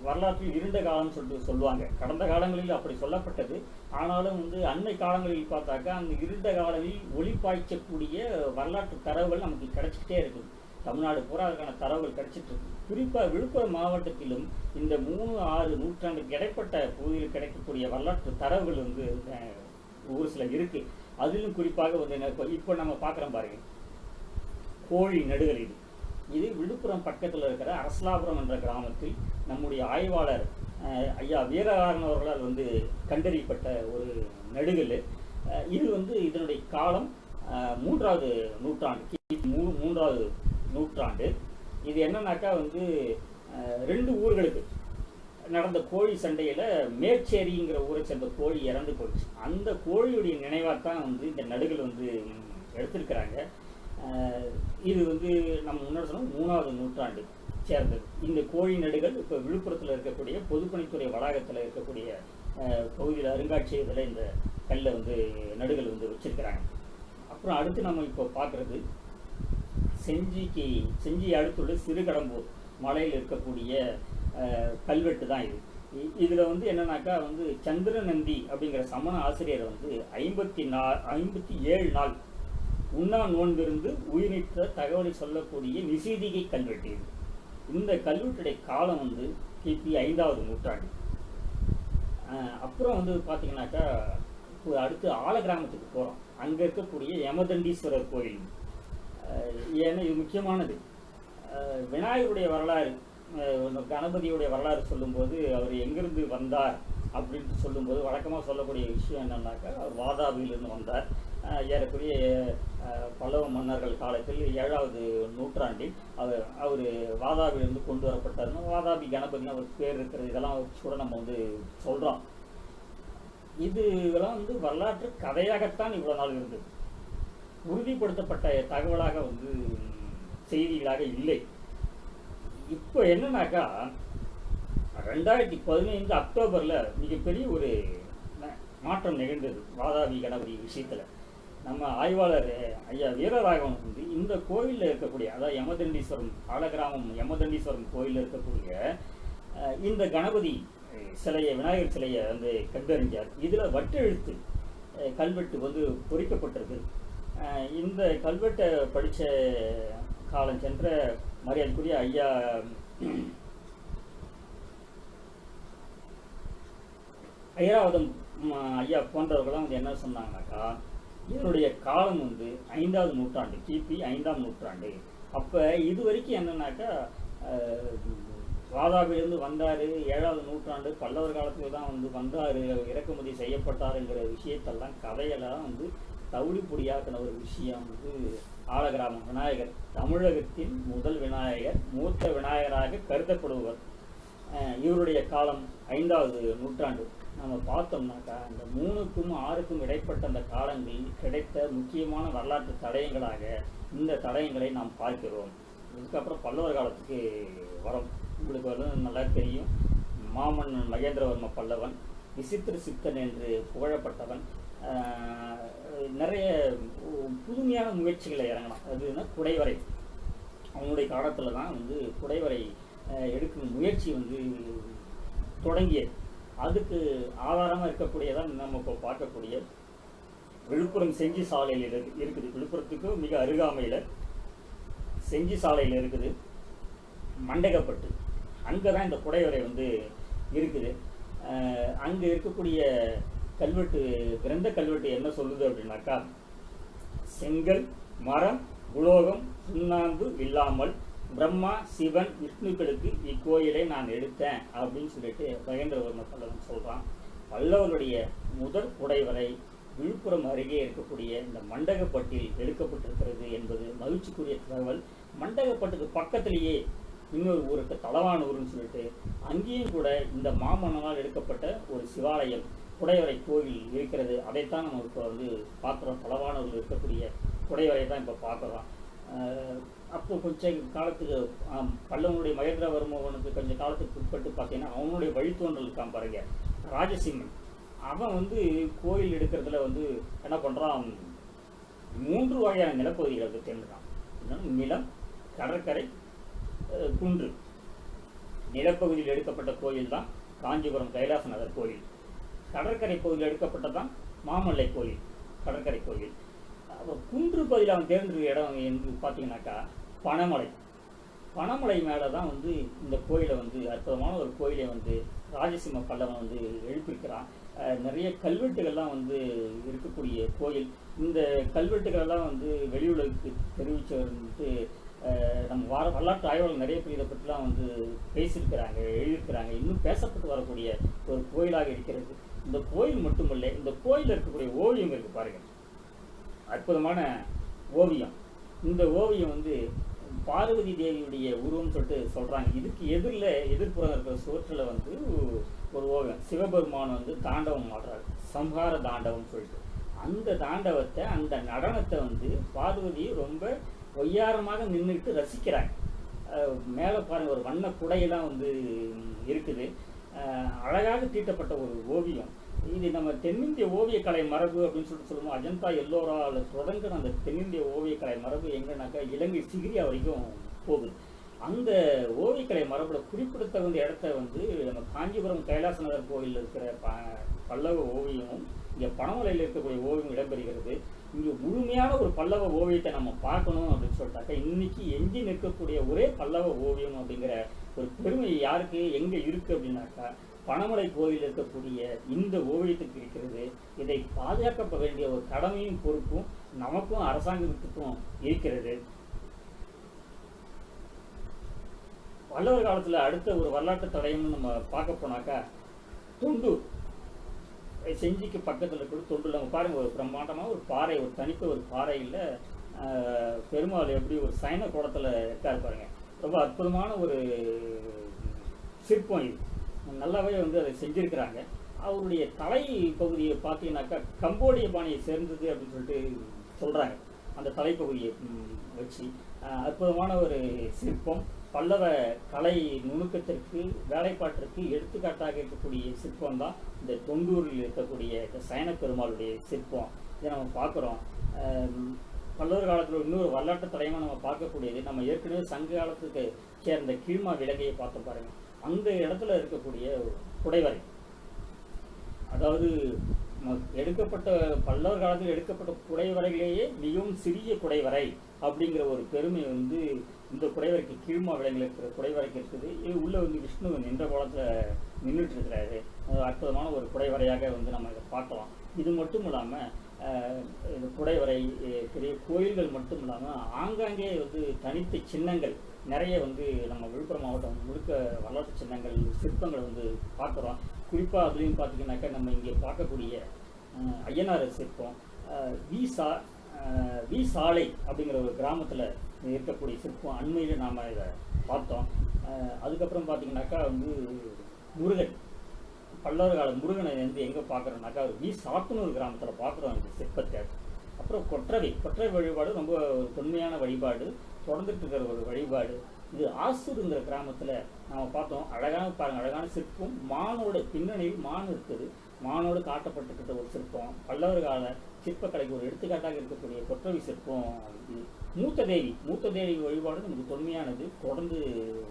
வரலாற்றில் இருண்ட காலம்னு சொல்லிட்டு சொல்லுவாங்க. கடந்த காலங்களில் அப்படி சொல்லப்பட்டது. ஆனாலும் வந்து அன்னை காலங்களில் பார்த்தாக்கா அந்த இருண்ட காலங்களில் ஒளி பாய்ச்சக்கூடிய வரலாற்று தரவுகள் நமக்கு கிடைச்சிக்கிட்டே இருக்குது. தமிழ்நாடு பூரா அதுக்கான தரவுகள் கிடைச்சிட்டு இருக்கு. குறிப்பாக விழுப்புரம் மாவட்டத்திலும் இந்த 3-6 நூற்றாண்டுக்கு இடைப்பட்ட பகுதியில் கிடைக்கக்கூடிய வரலாற்று தரவுகள் வந்து ஒரு சில இருக்கு. அதிலும் குறிப்பாக வந்து இப்போ நம்ம பார்க்குறோம் பாருங்க, கோழி நடுகள். இது விழுப்புரம் பக்கத்தில் இருக்கிற அரசலாபுரம் என்ற கிராமத்தில் நம்முடைய ஆய்வாளர் ஐயா வீரகாரன் அவர்களால் வந்து கண்டறியப்பட்ட ஒரு நடுகள். இது வந்து இதனுடைய காலம் 3வது நூற்றாண்டு, 3வது நூற்றாண்டு. இது என்னன்னாக்கா வந்து 2 ஊர்களுக்கு நடந்த கோழி சண்டையில் மேற்சேரிங்கிற ஊரை சேர்ந்த கோழி இறந்து போச்சு. அந்த கோழியுடைய நினைவாக தான் வந்து இந்த நடுகள் வந்து எடுத்திருக்கிறாங்க. இது வந்து நம்ம முன்னாடி சொன்னோம் 3வது நூற்றாண்டு சேர்ந்தது. இந்த கோழி நடுகள் இப்போ விழுப்புரத்தில் இருக்கக்கூடிய பொதுப்பணித்துறை வளாகத்தில் இருக்கக்கூடிய பகுதியில் அருங்காட்சியகத்தில் இந்த கல்லை வந்து நடுகள் வந்து வச்சிருக்கிறாங்க. அப்புறம் அடுத்து நம்ம இப்போ பார்க்குறது செஞ்சி அடுத்துள்ள சிறுகடம்பூர் மலையில் இருக்கக்கூடிய கல்வெட்டு தான் இது. இதில் வந்து என்னன்னாக்கா வந்து சந்திரநந்தி அப்படிங்கிற சமண ஆசிரியர் வந்து 57 நாள் உண்ணா நோன்பிருந்து உயிரிட்ட தகவலை சொல்லக்கூடிய நிசீதிகை கல்வெட்டு இது. இந்த கல்வெட்டுடைய காலம் வந்து கிபி 5வது நூற்றாண்டு. அப்புறம் வந்து பார்த்தீங்கன்னாக்கா அடுத்து ஆல கிராமத்துக்கு போகிறோம். அங்கே இருக்கக்கூடிய யமதண்டீஸ்வரர் கோயில். ஏன்னா இது முக்கியமானது. விநாயகருடைய வரலாறு, கணபதியுடைய வரலாறு சொல்லும்போது அவர் எங்கிருந்து வந்தார் அப்படின்னு சொல்லும்போது வழக்கமாக சொல்லக்கூடிய விஷயம் என்னன்னாக்கா அவர் வாதாபியிலிருந்து வந்தார். ஏறக்குரிய பல்லவ மன்னர்கள் காலத்தில் 7வது நூற்றாண்டில் அவர் வாதாபியிலிருந்து கொண்டு வரப்பட்டார்னு வாதாபி கணபதினு அவருக்கு பேர் இருக்கிறது. இதெல்லாம் கூட நம்ம வந்து சொல்கிறோம். இதெல்லாம் வந்து வரலாற்று கதையாகத்தான் இவ்வளோ நாள் இருந்தது. உறுதிப்படுத்தப்பட்ட தகவலாக வந்து செய்திகளாக இல்லை. இப்போ என்னன்னாக்கா 2015 அக்டோபரில் மிகப்பெரிய ஒரு மாற்றம் நிகழ்ந்தது வாதாபி கணபதி விஷயத்தில். நம்ம ஆய்வாளர் ஐயா வீரராகவன் வந்து இந்த கோயிலில் இருக்கக்கூடிய, அதாவது யமதண்டீஸ்வரம் ஆலகிராமம் யமதண்டீஸ்வரம் கோயிலில் இருக்கக்கூடிய இந்த கணபதி சிலையை, விநாயகர் சிலையை வந்து கண்டறிஞ்சார். இதில் வட்டெழுத்து கல்வெட்டு வந்து பொறிக்கப்பட்டிருக்கு. இந்த கல்வெட்டை படித்த காலம் சென்ற மரியாதைக்குரிய ஐயா ஐராவதம் ஐயா போன்றவர்கள்லாம் வந்து என்ன சொன்னாங்கன்னாக்கா இதனுடைய காலம் வந்து 5வது நூற்றாண்டு, கிபி 5ஆம் நூற்றாண்டு. அப்போ இது வரைக்கும் என்னன்னாக்கா வாதாபிலிருந்து வந்தார், 7வது நூற்றாண்டு பல்லவர் காலத்தில் தான் வந்து வந்தார், இறக்குமதி செய்யப்பட்டாருங்கிற விஷயத்தெல்லாம் கதையெல்லாம் வந்து தவிடு பொடியாக்கின ஒரு விஷயம் வந்து ஆலகிராமம் விநாயகர். தமிழகத்தின் முதல் விநாயகர், மூத்த விநாயகராக கருதப்படுவர். இவருடைய காலம் 5வது நூற்றாண்டு. நம்ம பார்த்தோம்னாக்கா இந்த 3க்கும் 6க்கும் இடைப்பட்ட அந்த காலங்களில் கிடைத்த முக்கியமான வரலாற்று தடயங்களாக இந்த தடயங்களை நாம் பார்க்கிறோம். இதுக்கப்புறம் பல்லவர் காலத்துக்கு வரோம். உங்களுக்கு வந்து நல்லா தெரியும், மாமன்னன் மகேந்திரவர்ம பல்லவன் விசித்திர சித்தன் என்று புகழப்பட்டவன். நிறைய புதுமையான முயற்சிகளை இறங்கலாம். அதுனா குடைவரை. அவனுடைய காலத்தில் தான் வந்து குடைவரை எடுக்கும் முயற்சி வந்து தொடங்கியது. அதுக்கு ஆதாரமாக இருக்கக்கூடியதான் நம்ம இப்போ பார்க்கக்கூடிய விழுப்புரம் செஞ்சி சாலையில் இருக்குது. விழுப்புரத்துக்கு மிக அருகாமையில் செஞ்சி சாலையில் இருக்குது மண்டகப்பட்டு. அங்கே தான் இந்த குடைவரை வந்து இருக்குது. அங்கே இருக்கக்கூடிய கல்வெட்டு, கிரந்த கல்வெட்டு என்ன சொல்லுது அப்படின்னாக்கா, செங்கல், மரம், உலோகம், சுண்ணாம்பு இல்லாமல் பிரம்மா, சிவன், விஷ்ணுக்களுக்கு இக்கோயிலை நான் எடுத்தேன் அப்படின்னு சொல்லிட்டு மகேந்திரவர்ம பல்லவன் சொல்கிறான். பல்லவனுடைய முதல் குடைவரை விழுப்புரம் அருகே இருக்கக்கூடிய இந்த மண்டகப்பட்டில் எடுக்கப்பட்டிருக்கிறது என்பது மகிழ்ச்சிக்குரிய தகவல். மண்டகப்பட்டுக்கு பக்கத்திலேயே இன்னொரு ஊருக்கு தலவானூர்னு சொல்லிட்டு அங்கேயும் கூட இந்த மாமன்னனால் எடுக்கப்பட்ட ஒரு சிவாலயம், குடைவரை கோவில் இருக்கிறது. அதைத்தான் நம்ம இப்போ வந்து பார்க்குறோம். தலவானூரில் இருக்கக்கூடிய குடைவரை தான் இப்போ பார்க்குறோம். அப்போ கொஞ்சம் காலத்துக்கு பல்லவனுடைய மகேந்திரவர்மனுக்கு கொஞ்சம் காலத்துக்கு உட்பட்டு பார்த்தீங்கன்னா அவனுடைய வழித்தோன்றல் இருக்கான் பாருங்க, ராஜசிம்மன். அவன் வந்து கோயில் எடுக்கிறதுல வந்து என்ன பண்ணுறான், 3 வகையான நிலப்பகுதிகளை வந்து தேர்ந்துட்டான். நிலம், கடற்கரை, குன்று. நிலப்பகுதியில் எடுக்கப்பட்ட கோயில் தான் காஞ்சிபுரம் கைலாசநாதர் கோயில். கடற்கரை பகுதியில் எடுக்கப்பட்டதான் மாமல்லை கோயில், கடற்கரை கோயில். குன்று பகுதியில் அவன் தேர்ந்தெடுக்கிற இடம் என்று பார்த்தீங்கன்னாக்கா பனைமலை. பனைமலை மேலே தான் வந்து இந்த கோயிலை வந்து அற்புதமான ஒரு கோயிலை வந்து ராஜசிம்ம பல்லவன் வந்து எழுப்பியிருக்கிறான். நிறைய கல்வெட்டுகள்லாம் வந்து இருக்கக்கூடிய கோயில். இந்த கல்வெட்டுகளெல்லாம் வந்து வெளியுலகுக்கு தெரிவித்தவர் வந்துட்டு நம்ம வரலாற்று ஆய்வாளர்கள் நிறைய பேர் இதை பற்றிலாம் வந்து பேசியிருக்கிறாங்க, எழுதியிருக்கிறாங்க. இன்னும் பேசப்பட்டு வரக்கூடிய ஒரு கோயிலாக இருக்கிறது. இந்த கோயில் மட்டுமல்ல, இந்த கோயிலில் இருக்கக்கூடிய ஓவியம் இருக்குது பாருங்கள், அற்புதமான ஓவியம். இந்த ஓவியம் வந்து பார்வதி தேவியுடைய உருவம்னு சொல்லிட்டு சொல்கிறாங்க. இதுக்கு எதிர்ப்புறம் இருக்கிற சுவற்றில் வந்து ஒரு ஓவியம், சிவபெருமான் வந்து தாண்டவம் ஆடுறாரு, சம்ஹார தாண்டவம்னு சொல்லிட்டு. அந்த தாண்டவத்தை, அந்த நடனத்தை வந்து பார்வதி ரொம்ப ஒய்யாரமாக நின்றுட்டு ரசிக்கிறாங்க. மேலே பாருங்கள், ஒரு வண்ண குடையெல்லாம் வந்து இருக்குது. அழகாக தீட்டப்பட்ட ஒரு ஓவியம் இது. நம்ம தென்னிந்திய ஓவியக்கலை மரபு அப்படின்னு சொல்லிட்டு சொல்லுவோம். அஜந்தா எல்லோராவில் தொடங்குன அந்த தென்னிந்திய ஓவியக்கலை மரபு எங்கன்னாக்கா இலங்கை சிகிரியா வரைக்கும் போகுது. அந்த ஓவியக்கலை மரபில் குறிப்பிடத்தகுந்த இடத்த வந்து நம்ம காஞ்சிபுரம் கைலாசநாதர் கோயிலில் இருக்கிற பல்லவ ஓவியமும் இங்கே பனமலையில் இருக்கக்கூடிய ஓவியம் இடம்பெறுகிறது. இங்கே முழுமையான ஒரு பல்லவ ஓவியத்தை நம்ம பார்க்கணும் அப்படின்னு சொல்லிட்டாக்கா இன்னைக்கு எஞ்சி நிற்கக்கூடிய ஒரே பல்லவ ஓவியம் அப்படிங்கிற ஒரு பெருமை யாருக்கு எங்கே இருக்குது அப்படின்னாக்கா பனமலை கோயில் இருக்கக்கூடிய இந்த ஓவியத்துக்கு இருக்கிறது. இதை பாதுகாக்கப்பட வேண்டிய ஒரு கடமையும் பொறுப்பும் நமக்கும் அரசாங்கத்துக்கும் இருக்கிறது. பல்லவர் காலத்தில் அடுத்த ஒரு வரலாற்று தடயம்னு நம்ம பார்க்க போனாக்கா தொண்டூர், செஞ்சிக்கு பக்கத்தில் இருக்கிற தொண்டூர். நம்ம பாருங்கள், ஒரு பிரம்மாண்டமாக ஒரு பாறை, ஒரு தனித்த ஒரு பாறையில் பெருமாள் எப்படி ஒரு சைன கோலத்தில் இருக்காரு பாருங்க. ரொம்ப அற்புதமான ஒரு சிற்பம் இது. நல்லாவே வந்து அதை செஞ்சுருக்கிறாங்க. அவருடைய தலை பகுதியை பார்த்தீங்கன்னாக்கா கம்போடிய பாணியை சேர்ந்தது அப்படின்னு சொல்லிட்டு சொல்கிறாங்க. அந்த தலைப்பகுதியை வச்சு அற்புதமான ஒரு சிற்பம். பல்லவ கலை நுணுக்கத்திற்கு, வேலைப்பாட்டிற்கு எடுத்துக்காட்டாக இருக்கக்கூடிய சிற்பம் தான் இந்த தொண்டூரில் இருக்கக்கூடிய இந்த சயன பெருமாளுடைய சிற்பம். இதை நம்ம பார்க்குறோம். பல்லவர் காலத்தில் இன்னொரு வரலாற்று தடயமாக நம்ம பார்க்கக்கூடியது, நம்ம ஏற்கனவே சங்க காலத்துக்கு சேர்ந்த கீழ்மா விலகையை பார்த்து பாருங்கள். அந்த இடத்துல இருக்கக்கூடிய குடைவரை, அதாவது எடுக்கப்பட்ட பல்லவர் காலத்தில் எடுக்கப்பட்ட குடைவரையிலேயே மிகவும் சிறிய குடைவரை அப்படிங்கிற ஒரு பெருமை வந்து இந்த குடைவரைக்கு, கீழ்மா விலங்கில் இருக்கிற குடைவரைக்கு இருக்குது. இது உள்ளே வந்து விஷ்ணு நின்ற கோலத்தில் நின்றுட்டு இருக்கிறாரு. அற்புதமான ஒரு குடைவரையாக வந்து நம்ம இதை பார்க்கலாம். இது மட்டும் இல்லாமல் இந்த குடைவரை பெரிய கோயில்கள் மட்டும் இல்லாமல் ஆங்காங்கே வந்து தனித்த சின்னங்கள் நிறைய வந்து நம்ம விழுப்புரம் மாவட்டம் முழுக்க வரலாற்று சின்னங்கள், சிற்பங்கள் வந்து பார்க்குறோம். குறிப்பாக அதுலேயும் பார்த்திங்கனாக்கா நம்ம இங்கே பார்க்கக்கூடிய ஐயனார் சிற்பம், வி சாலை அப்படிங்கிற ஒரு கிராமத்தில் இருக்கக்கூடிய சிற்பம் அண்மையில் நாம் இதை பார்த்தோம். அதுக்கப்புறம் பார்த்திங்கனாக்கா வந்து முருகன், பல்லவர் கால முருகனை வந்து எங்கே பார்க்குறோம்னாக்கா வி சாத்துன்னு ஒரு கிராமத்தில் பார்க்குறோம் இந்த சிற்பத்தை. அப்புறம் கொற்றவை வழிபாடு ரொம்ப தொன்மையான வழிபாடு, தொடர்ந்துட்டு இருக்கிற ஒரு வழிபாடு. இது ஆசூருங்கிற கிராமத்தில் நாம் பார்த்தோம். அழகான பாருங்கள், அழகான சிற்பம். மானோட பின்னணியில் மான் இருக்குது, மானோடு காட்டப்பட்டுக்கிட்ட ஒரு சிற்பம். பல்லவர் கால சிற்பக்கலைக்கு ஒரு எடுத்துக்காட்டாக இருக்கக்கூடிய கொற்றவை சிற்பம். மூத்த தேவி வழிபாடு நமக்கு தொன்மையானது, தொடர்ந்து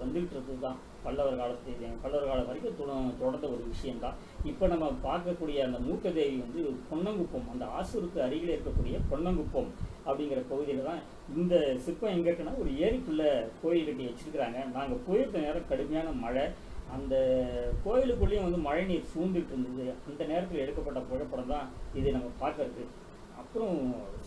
வந்துகிட்டு தான் பல்லவர் காலம் வரைக்கும் தொடர்ந்த ஒரு விஷயம்தான். இப்போ நம்ம பார்க்கக்கூடிய அந்த மூத்த தேவி வந்து பொன்னங்குப்பம், அந்த ஆசூருக்கு அருகில் இருக்கக்கூடிய பொன்னங்குப்பம் அப்படிங்கிற பகுதியில் தான் இந்த சிற்பம். எங்கே இருக்குன்னா ஒரு ஏரிக்குள்ளே கோயில் கட்டி வச்சுருக்கிறாங்க. நாங்கள் போயிருக்க நேரம் கடுமையான மழை, அந்த கோயிலுக்குள்ளேயும் வந்து மழை நீர் சூழ்ந்துட்டு இருந்தது. அந்த நேரத்தில் எடுக்கப்பட்ட புகைப்படம் தான் இது நம்ம பார்க்கறது. அப்புறம்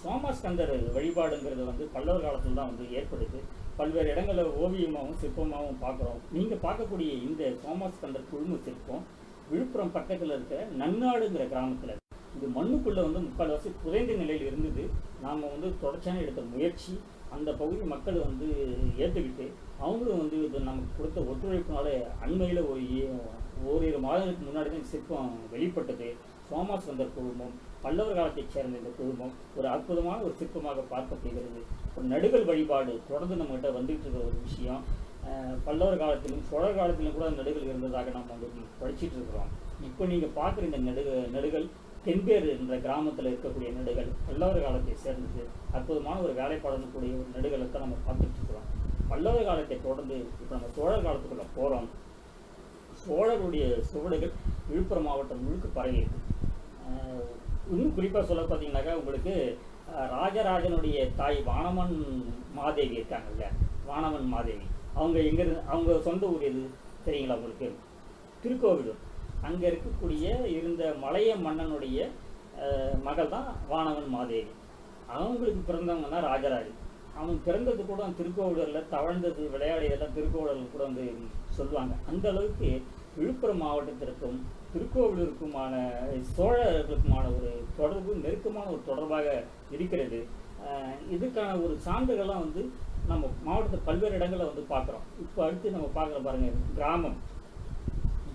சோமாஸ்கந்தர் வழிபாடுங்கிறது வந்து பல்லவர் காலத்தில் தான் வந்து ஏற்படுது. பல்வேறு இடங்களில் ஓவியமாகவும் சிற்பமாகவும் பார்க்குறோம். நீங்கள் பார்க்கக்கூடிய இந்த சோமாஸ்கந்தர் குழும சிற்பம் விழுப்புரம் பக்கத்தில் இருக்கிற நன்னாடுங்கிற கிராமத்தில், இது மண்ணுக்குள்ளே வந்து 3/4 வருஷம் புதைந்த நிலையில் இருந்தது. நாம் வந்து தொடர்ச்சியான எடுத்த முயற்சி, அந்த பகுதி மக்கள் வந்து ஏற்றுக்கிட்டு அவங்களும் வந்து இது நமக்கு கொடுத்த ஒத்துழைப்பினால அண்மையில் ஓரிரு மாதங்களுக்கு முன்னாடி தான் சிற்பம் வெளிப்பட்டது. சோமாஸ்கந்தர் குழுமம், பல்லவர் காலத்தைச் சேர்ந்த இந்த குழுமம் ஒரு அற்புதமான ஒரு சிற்பமாக பார்க்கப்படுகிறது. ஒரு நடுகள் வழிபாடு தொடர்ந்து நம்மகிட்ட வந்துகிட்டு இருக்கிற ஒரு விஷயம். பல்லவர் காலத்திலும் சோழர் காலத்திலும் கூட நடுகள் இருந்ததாக நம்ம வந்து படிச்சுட்டு இருக்கிறோம். இப்போ நீங்கள் பார்க்குற இந்த நடுகள் தென்பேர் என்ற கிராமத்தில் இருக்கக்கூடிய நடுகள் பல்லவர் காலத்தை சேர்ந்தது. அற்புதமான ஒரு வேலைப்பாடு கூடிய ஒரு நடுகளை தான் நம்ம பார்த்துட்டு இருக்கிறோம். பல்லவர் காலத்தை தொடர்ந்து இப்போ நம்ம சோழர் காலத்துக்குள்ள போகிறோம். சோழருடைய சுவடுகள் விழுப்புரம் மாவட்டம் முழுக்க பரவி இருக்கு. இன்னும் குறிப்பாக சொல்ல பார்த்தீங்கன்னாக்கா உங்களுக்கு ராஜராஜனுடைய தாய் வானவன் மாதேவி இருக்காங்கல்ல, வானவன் மாதேவி, அவங்க அவங்க சொந்த ஊர் எது தெரியுங்களா உங்களுக்கு? திருக்கோவிலூர். அங்கே இருக்கக்கூடிய இருந்த மலைய மன்னனுடைய மகள் தான் வானவன் மாதேவி. அவங்களுக்கு பிறந்தவங்க தான் ராஜராஜன். அவன் பிறந்தது கூட திருக்கோவிலூரில், தவழ்ந்தது விளையாடியதெல்லாம் திருக்கோவிலூர் கூட வந்து சொல்லுவாங்க. அந்த அளவுக்கு விழுப்புரம் மாவட்டத்திற்கும் திருக்கோவிலூருக்குமான சோழர்களுக்குமான ஒரு தொடர்பு நெருக்கமான ஒரு தொடர்பாக இருக்கிறது. இதுக்கான ஒரு சான்றுகள்லாம் வந்து நம்ம மாவட்டத்தில் பல்வேறு இடங்களில் வந்து பார்க்குறோம். இப்போ அடுத்து நம்ம பார்க்குற பாருங்கள்,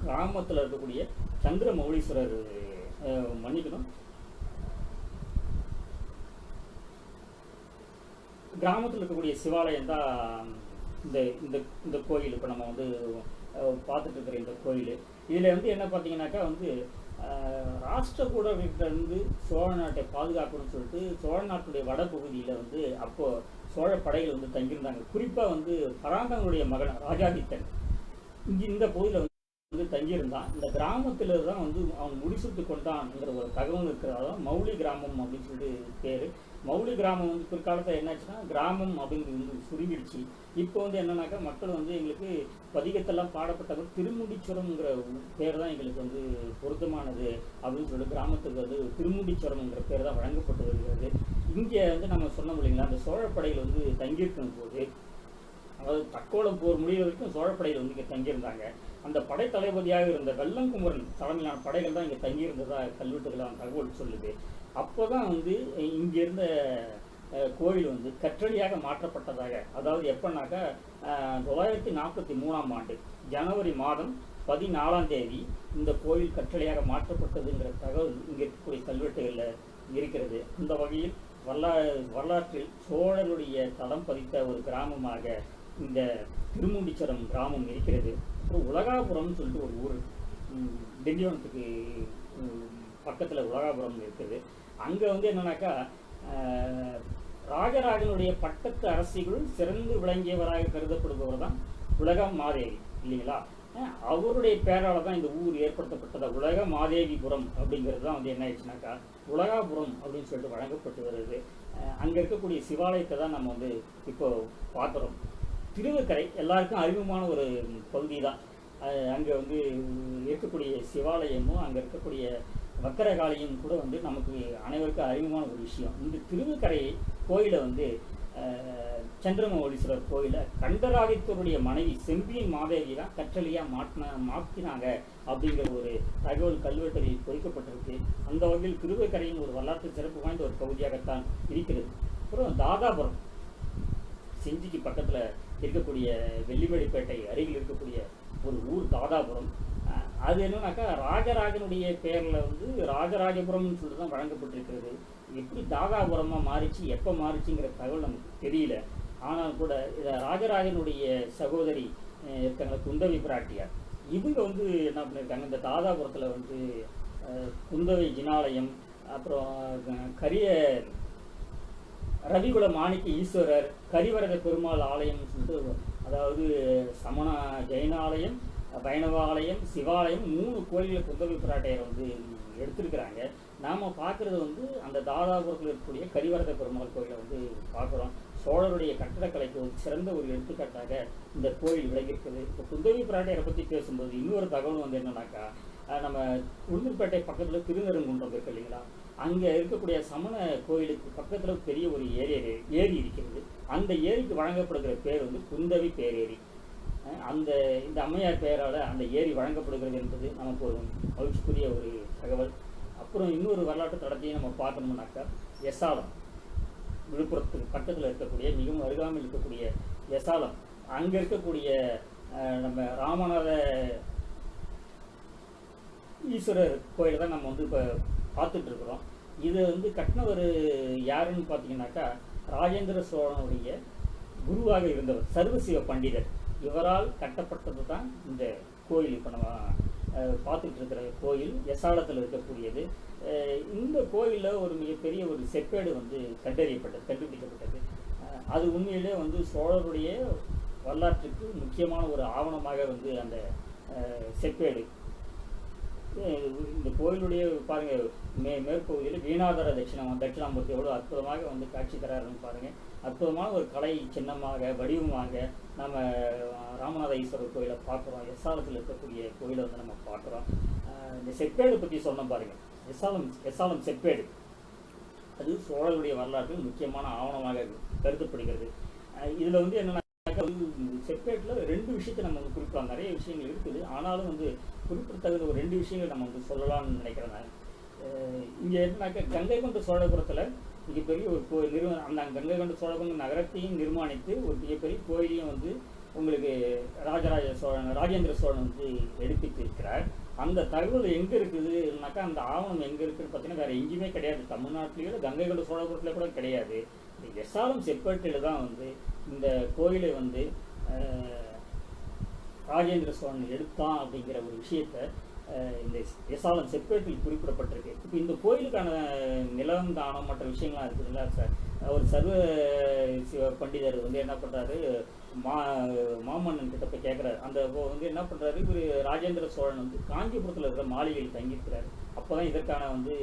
கிராமத்தில் இருக்கக்கூடிய சந்திரமௌலீஸ்வரர், மன்னிக்கணும், கிராமத்தில் இருக்கக்கூடிய சிவாலயம் தான் இந்த இந்த இந்த கோயில். இப்போ நம்ம வந்து பார்த்துட்டு இருக்கிற இந்த கோயில், இதில் வந்து என்ன பார்த்தீங்கன்னாக்கா வந்து ராஷ்டிரகூடர்கிட்ட இருந்து சோழ நாட்டை பாதுகாக்கணும்னு சொல்லிட்டு சோழ நாட்டுடைய வடபகுதியில் வந்து அப்போது சோழ படைகள் வந்து தங்கியிருந்தாங்க. குறிப்பாக வந்து பராந்தகனுடைய மகன் ராஜாதித்தன் இந்த பகுதியில் வந்து தங்கியிருந்தான். இந்த கிராமத்தில் தான் வந்து அவன் முடிசூட்டு கொண்டான்ங்கிற ஒரு தகவல் இருக்கிறதால மௌலி கிராமம் அப்படின்னு சொல்லிட்டு பேர். மௌலி கிராமம் வந்து பிற்காலத்தில் என்னாச்சுன்னா கிராமம் அப்படிங்கிறது வந்து சுருங்கிடுச்சு. இப்போ வந்து என்னன்னாக்கா மக்கள் வந்து எங்களுக்கு பதிகத்தெல்லாம் பாடப்பட்டவர் திருமுடிச்சுரம்ங்கிற பேர் தான் எங்களுக்கு வந்து பொருத்தமானது அப்படின்னு சொல்லிட்டு கிராமத்துக்கு வந்து திருமுடிச்சுரம்ங்கிற பேர் தான் வழங்கப்பட்டு வருகிறது. இங்கே வந்து நம்ம சொன்னோம் இல்லைங்களா, அந்த சோழப்படையில் வந்து தங்கியிருக்கும் போது, அதாவது தக்கோலம் போர் முடிகிற வரைக்கும் சோழப்படையில் வந்து இங்கே தங்கியிருந்தாங்க. அந்த படை தளபதியாக இருந்த வெள்ளங்குமரன் தலைமையிலான படைகள் தான் இங்கே தங்கியிருந்ததா கல்வெட்டுகளான தகவல் சொல்லுது. அப்போ தான் வந்து இங்கே இருந்த கோயில் வந்து கற்றளியாக மாற்றப்பட்டதாக, அதாவது எப்போனாக்கா 943ஆம் ஆண்டு ஜனவரி மாதம் 14ஆம் தேதி இந்த கோயில் கற்றளியாக மாற்றப்பட்டதுங்கிற தகவல் இங்கே இருக்கக்கூடிய கல்வெட்டுகளில் இருக்கிறது. அந்த வகையில் வரலாற்றில் சோழருடைய தடம் பதித்த ஒரு கிராமமாக இந்த திருமுடிச்சுரம் கிராமம் இருக்கிறது. அப்புறம் உலகாபுரம்னு சொல்லிட்டு ஒரு ஊர் திண்டிவனத்துக்கு பக்கத்தில் உலகாபுரம் இருக்குது. அங்கே வந்து என்னன்னாக்கா ராஜராஜனுடைய பட்டத்து அரசிகளுள் சிறந்து விளங்கியவராக கருதப்படுபவர் தான் உலக மாதேவி இல்லைங்களா. அவருடைய பேரால் தான் இந்த ஊர் ஏற்படுத்தப்பட்டதா உலக மாதேவிபுரம் அப்படிங்கிறது தான் வந்து என்ன ஆயிடுச்சுனாக்கா உலகாபுரம் அப்படின்னு சொல்லிட்டு வழங்கப்பட்டு வருது. அங்கே இருக்கக்கூடிய சிவாலயத்தை தான் நம்ம வந்து இப்போ பார்க்குறோம். திருவக்கரை எல்லாருக்கும் அறிமுகமான ஒரு பகுதி தான். அங்கே வந்து இருக்கக்கூடிய சிவாலயமும் அங்கே இருக்கக்கூடிய வக்கரகாளியும் கூட வந்து நமக்கு அனைவருக்கும் அறிமுகமான ஒரு விஷயம். இந்த திருவக்கரை கோயிலை வந்து சந்திரமௌலீஸ்வரர் கோயிலை கண்டராதித்தருடைய மனைவி செம்பியன் மாதேவி தான் கற்றளியாக மாற்றினாங்க அப்படிங்கிற ஒரு தகவல் கல்வெட்டுகளில் பொறிக்கப்பட்டிருக்கு. அந்த வகையில் திருவக்கரையின் ஒரு வரலாற்று சிறப்பு வாய்ந்த ஒரு பகுதியாகத்தான் இருக்கிறது. அப்புறம் தாதாபுரம், செஞ்சிக்கு பக்கத்தில் இருக்கக்கூடிய வெள்ளிமேடுப்பேட்டை அருகில் இருக்கக்கூடிய ஒரு ஊர் தாதாபுரம். அது என்னன்னாக்கா ராஜராஜனுடைய பேரில் வந்து ராஜராஜபுரம்னு சொல்லிட்டு தான் வழங்கப்பட்டிருக்கிறது. எப்படி தாதாபுரமாக மாறிச்சு, எப்போ மாறிச்சுங்கிற தகவல் நமக்கு தெரியல. ஆனால் கூட இதை ராஜராஜனுடைய சகோதரி இருக்காங்க குந்தவி பிராட்டியார், இவங்க வந்து என்ன பண்ணியிருக்காங்க, இந்த தாதாபுரத்தில் வந்து குந்தவை ஜினாலயம், அப்புறம் கரிய ரவிகுல மாணிக்க ஈஸ்வரர், கரிவரத பெருமாள் ஆலயம்னு சொல்லிட்டு, அதாவது சமண ஜெயினாலயம், வைணவாலயம், சிவாலயம் 3 கோயில்களை குந்தவி பிராட்டையர் வந்து எடுத்திருக்கிறாங்க. நாம் பார்க்குறது வந்து அந்த தாதாபுரத்தில் இருக்கக்கூடிய கரிவரத பெருமாள் கோயிலை வந்து பார்க்குறோம். சோழருடைய கட்டடக்கலைக்கு ஒரு சிறந்த ஒரு எடுத்துக்காட்டாக இந்த கோயில் விளங்கியிருக்குது. இப்போ குந்தவி பிராட்டையரை பற்றி பேசும்போது இன்னொரு தகவல் வந்து என்னன்னாக்கா, நம்ம உளுந்தூர்பேட்டை பக்கத்தில் திருநெருங்குன்றம் இருக்கு இல்லைங்களா, அங்கே இருக்கக்கூடிய சமண கோயிலுக்கு பக்கத்தில் பெரிய ஒரு ஏரி இருக்கிறது. அந்த ஏரிக்கு வழங்கப்படுகிற பேர் வந்து குந்தவி பேரேரி. இந்த அம்மையார் பெயரால் அந்த ஏரி வழங்கப்படுகிறது என்பது நமக்கு ஒரு மகிழ்ச்சிக்குரிய ஒரு தகவல். அப்புறம் இன்னொரு வரலாற்று தடத்தையும் நம்ம பார்க்கணும்னாக்கா, எசாலம், விழுப்புரத்துக்கு பக்கத்தில் இருக்கக்கூடிய மிகவும் அருகாமையில் இருக்கக்கூடிய எசாலம், அங்கே இருக்கக்கூடிய நம்ம ராமநாத ஈஸ்வரர் கோயிலை தான் நம்ம வந்து இப்போ பார்த்துட்டு இருக்கிறோம். இது வந்து கட்டினவர் யாருன்னு பார்த்தீங்கன்னாக்கா, ராஜேந்திர சோழனுடைய குருவாக இருந்தவர் சர்வசிவ பண்டிதர். இவரால் கட்டப்பட்டது தான் இந்த கோயில். இப்போ நம்ம பார்த்துட்டு இருக்கிற கோயில் எசாலத்தில் இருக்கக்கூடியது. இந்த கோயிலில் ஒரு மிகப்பெரிய ஒரு செப்பேடு வந்து கண்டுபிடிக்கப்பட்டது. அது உண்மையிலே வந்து சோழருடைய வரலாற்றுக்கு முக்கியமான ஒரு ஆவணமாக வந்து அந்த செப்பேடு. இந்த கோயிலுடைய பாருங்கள், மேற்பகுதியில் வீணாதர தட்சிணாமூர்த்தி எவ்வளோ அற்புதமாக வந்து காட்சி தராருன்னு பாருங்கள். அற்புதமான ஒரு கலை சின்னமாக வடிவமாக நம்ம ராமநாத ஈஸ்வரர் கோயிலை பார்க்குறோம். எசாலத்தில் இருக்கக்கூடிய கோயிலை வந்து நம்ம பார்க்குறோம். இந்த செப்பேடு பற்றி சொன்னோம் பாருங்கள், எசாலம் செப்பேடு அது சோழருடைய வரலாற்றில் முக்கியமான ஆவணமாக கருதப்படுகிறது. இதில் வந்து என்னென்னா, செப்பேட்டில் 2 விஷயத்தை நம்ம வந்து குறிப்பிடலாம். நிறைய விஷயங்கள் இருக்குது, ஆனாலும் வந்து குறிப்பிடத்தகுந்த ஒரு 2 விஷயங்கள் நம்ம வந்து சொல்லலாம்னு நினைக்கிறேன். இங்கே என்னன்னாக்கா, கங்கை கொண்ட சோழபுரத்தில் மிகப்பெரிய ஒரு அந்த கங்கை கொண்ட சோழபுரம் நகரத்தையும் நிர்மாணித்து ஒரு மிகப்பெரிய கோயிலையும் வந்து உங்களுக்கு ராஜேந்திர சோழன் வந்து எடுத்துட்டு இருக்கிறார். அந்த தகவல் எங்கே இருக்குதுன்னாக்கா, அந்த ஆவணம் எங்கே இருக்குதுன்னு பார்த்தீங்கன்னா வேறு எங்கேயுமே கிடையாது. தமிழ்நாட்டிலேயோ கங்கை கொண்ட சோழபுரத்தில் கூட கிடையாது. இந்த எஸ்ஆர்எம் செப்பேட்டில் தான் வந்து இந்த கோயிலை வந்து ராஜேந்திர சோழன் எடுத்தான் அப்படிங்கிற ஒரு விஷயத்தை இந்த எஸ்ஆர்எம் செப்பேட்டில் குறிப்பிடப்பட்டிருக்கு. இப்போ இந்த கோயிலுக்கான நிலம் தானம் மற்ற விஷயங்கள்லாம் இருக்குதுல்ல சார், ஒரு சர்வ சிவ பண்டிதர் வந்து என்ன பண்ணுறாரு, மாமன்னன் கிட்ட போய் கேட்குறாரு. அந்த வந்து என்ன பண்ணுறாரு, இவர் ராஜேந்திர சோழன் வந்து காஞ்சிபுரத்தில் இருக்கிற மாளிகையில் தங்கியிருக்கிறாரு. அப்போ தான் இதற்கான வந்து